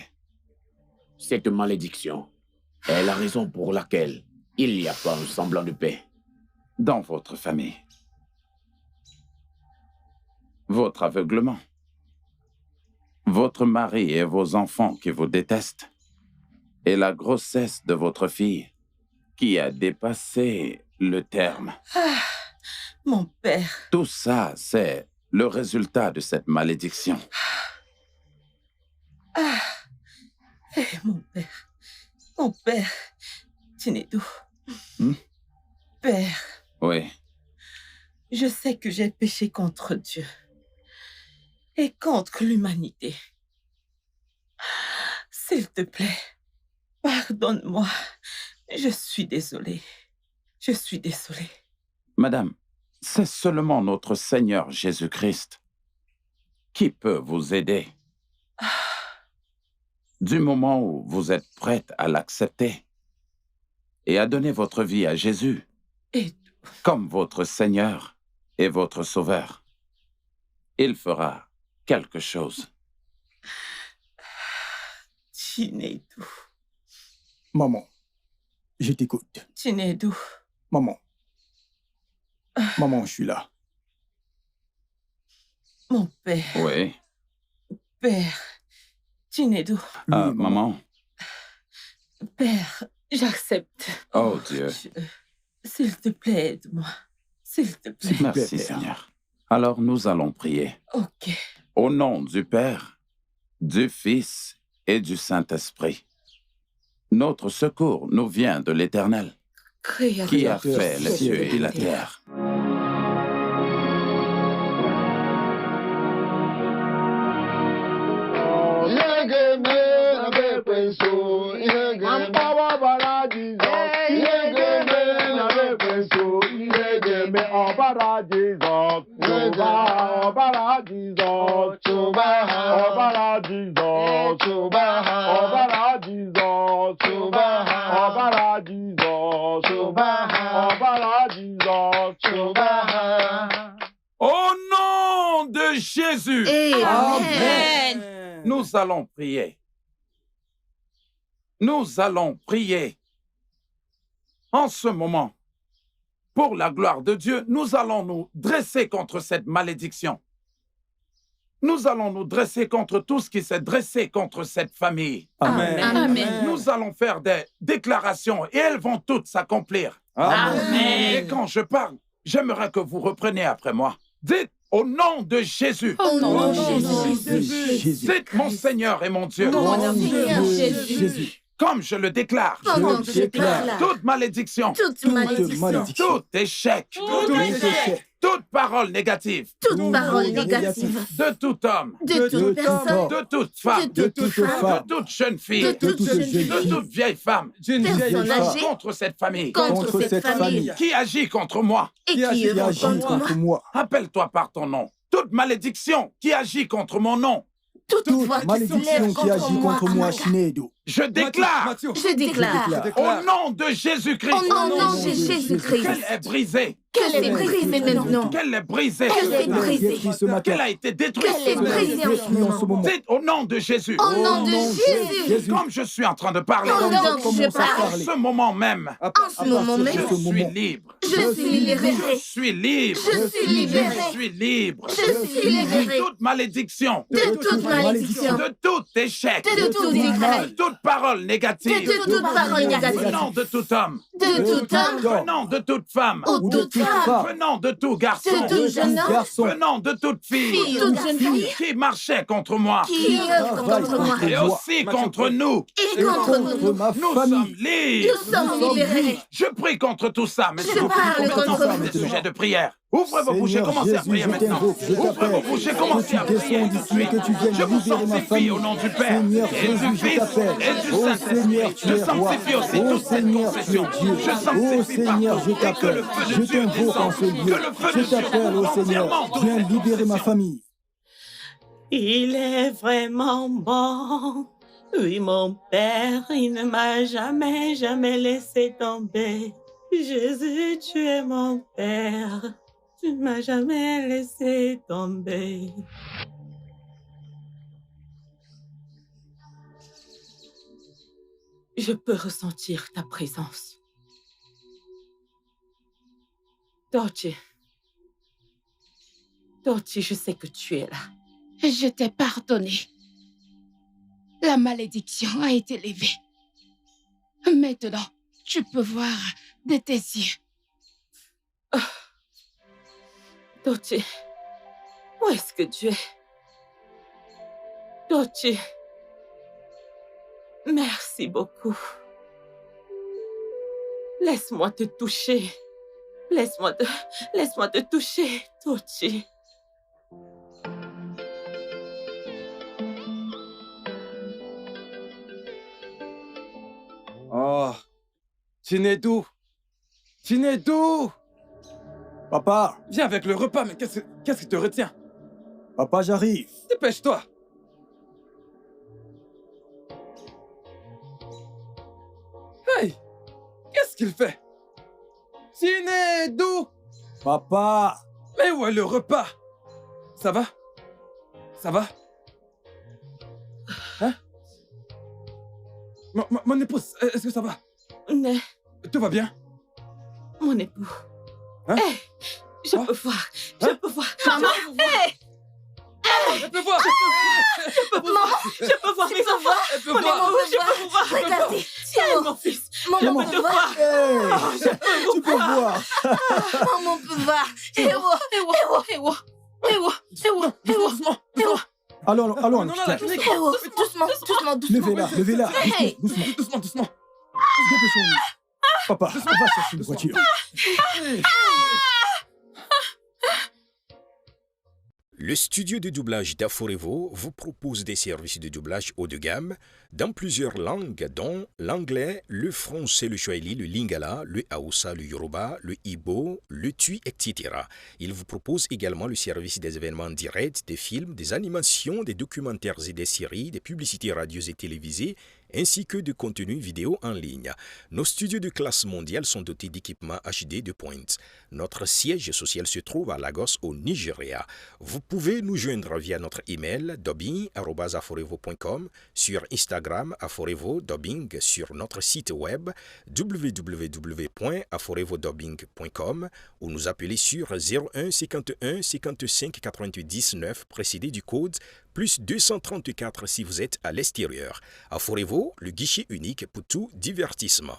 Cette malédiction est la raison pour laquelle il n'y a pas un semblant de paix. dans votre famille. Votre aveuglement. Votre mari et vos enfants qui vous détestent. Et la grossesse de votre fille qui a dépassé le terme. Ah, mon père. Tout ça, c'est le résultat de cette malédiction. Ah, mon père, Tinedou. Père, Oui, je sais que j'ai péché contre Dieu et contre l'humanité. S'il te plaît, pardonne-moi. Je suis désolée. Je suis désolée. madame, c'est seulement notre Seigneur Jésus-Christ qui peut vous aider. Du moment où vous êtes prête à l'accepter et à donner votre vie à Jésus Et comme votre Seigneur et votre Sauveur, il fera quelque chose. Tinedou. Maman, Je t'écoute. Tinedou. Maman. Maman, je suis là. Mon père. Oui. Père. Tinedou. Maman. Père, j'accepte. Oh Dieu. S'il te plaît, aide-moi. S'il te plaît. Merci Seigneur. Alors nous allons prier. Ok. Au nom du Père, du Fils et du Saint-Esprit. Notre secours nous vient de l'Éternel, qui a fait les cieux et la terre. Au nom de Jésus, Amen. nous allons prier. Nous allons prier. En ce moment, pour la gloire de Dieu, nous allons nous dresser contre cette malédiction. Nous allons nous dresser contre tout ce qui s'est dressé contre cette famille. Amen. Amen. Nous allons faire des déclarations et elles vont toutes s'accomplir. Amen. Et quand je parle, j'aimerais que vous repreniez après moi. Dites au nom de Jésus. Au nom de Jésus. Dites mon Seigneur et mon Dieu. Mon Seigneur Jésus. Comme je le déclare. Je déclare Toute malédiction. Toute malédiction. Tout échec. Tout échec. Toute parole négative. Toute parole négative. De tout homme. De toute personne. De toute femme. De toute femme. De toute jeune fille. De toute jeune fille. De toute vieille femme. Personne âgée. Contre cette famille. Contre cette famille. Qui agit contre moi. Et qui Qui œuvre agit contre moi. contre moi. Appelle-toi par ton nom. Toute malédiction qui agit contre mon nom. Toute Toute voix qui malédiction s'élève qui agit contre moi, Amaka. Shinedo. Je déclare Je déclare. au nom de Jésus-Christ Au nom de Jésus-Christ. qu'elle est brisée. Qu'elle est brisée maintenant. Qu'elle est brisée. Qu'elle est brisée. Ce matin. Qu'elle a été détruite. Qu'elle est brisée en ce moment. Dites au nom de Jésus. Au nom de Jésus. Comme je suis en train de parler. Pendant que je En parle. ce moment même. En ce moment même. Je suis libre. Je suis Je libérée. suis libre. Je suis libérée. Je suis libre. Je suis libérée. De toute malédiction. De toute malédiction. De tout échec. De tout décret. De toute parole négative. De toute parole négative. Venant de tout homme. De tout homme. Venant de toute femme. Ou toute femme. Venant de tout garçon. De tout jeune homme. Venant de toute fille. Toute jeune fille. Qui marchait contre moi. Qui œuvre contre moi. Et aussi contre nous. Et contre nous. ma Nous famille. sommes libres. Nous sommes libérés. Je prie contre tout ça, mais Je parle contre des vous. sujets de prière. Ouvrez vos bouches et Seigneur commencez à Jésus, prier je maintenant. t'invoque, je Ouvrez vos t'appelle. bouches et Que commencez tu à prier. descendes d'ici, que tu viennes Je vous libérer ma sanctifie famille. au nom du Père Seigneur et Jésus, du je Fils t'appelle. et du Oh Saint-Esprit. Seigneur, tu Je es roi. sanctifie aussi Oh toute cette Seigneur, tu es confession. Dieu. Je Oh sanctifie Seigneur, partout. je Et que t'appelle. le feu de Je Dieu t'invoque en descende. ce lieu. Que le feu Je de Dieu t'appelle, oh Seigneur. entièrement toute Viens cette libérer ma confession. famille. Il est vraiment bon. Oui, mon Père, il ne m'a jamais, jamais laissé tomber. Jésus, tu es mon Père. Tu ne m'as jamais laissé tomber. Je peux ressentir ta présence. Dorothy. Dorothy, je sais que tu es là. Je t'ai pardonné. La malédiction a été levée. Maintenant, tu peux voir de tes yeux. Dorothy, où est-ce que tu es? Dorothy, merci beaucoup. Laisse-moi te toucher. Laisse-moi te toucher, Dorothy. Oh, Tinedou. Tinedou. Papa, Viens avec le repas, mais qu'est-ce qui te retient? papa, j'arrive. Dépêche-toi. Hey, qu'est-ce qu'il fait? Tinedou. Papa, Mais où est le repas? Ça va? Ça va? Hein? Mon épouse, est-ce que ça va? Tout va bien? Mon époux. Hein? Je peux voir. Je peux voir. Maman, Elle peut voir! Je peux voir. Je peux voir mes enfants. Elle peut Mon voir! époux, je peux vous voir. regardez. Tiens, mon fils. Maman Je peux peut te voir. voir. Hey, Je peux vous tu peux voir. Maman peut voir. Allons, Non, la tiens. clinique! Doucement. Levez-la. Hey. Doucement! Dépêchons-nous. Papa, on va chercher une voiture. Le studio de doublage d'Aforevo vous propose des services de doublage haut de gamme dans plusieurs langues, dont l'anglais, le français, le swahili, le lingala, le haoussa, le yoruba, le ibo, le tui, etc. Il vous propose également le service des événements directs, des films, des animations, des documentaires et des séries, des publicités radios et télévisées, ainsi que de contenus vidéo en ligne. Nos studios de classe mondiale sont dotés d'équipements HD de pointe. Notre siège social se trouve à Lagos, au Nigeria. Vous pouvez nous joindre via notre email dubbing@aforevo.com, sur Instagram Aforevo Dubbing, sur notre site web www.aforevodubbing.com ou nous appeler sur 01 51 55 99 précédé du code plus 234 si vous êtes à l'extérieur. Aforevo, le guichet unique pour tout divertissement.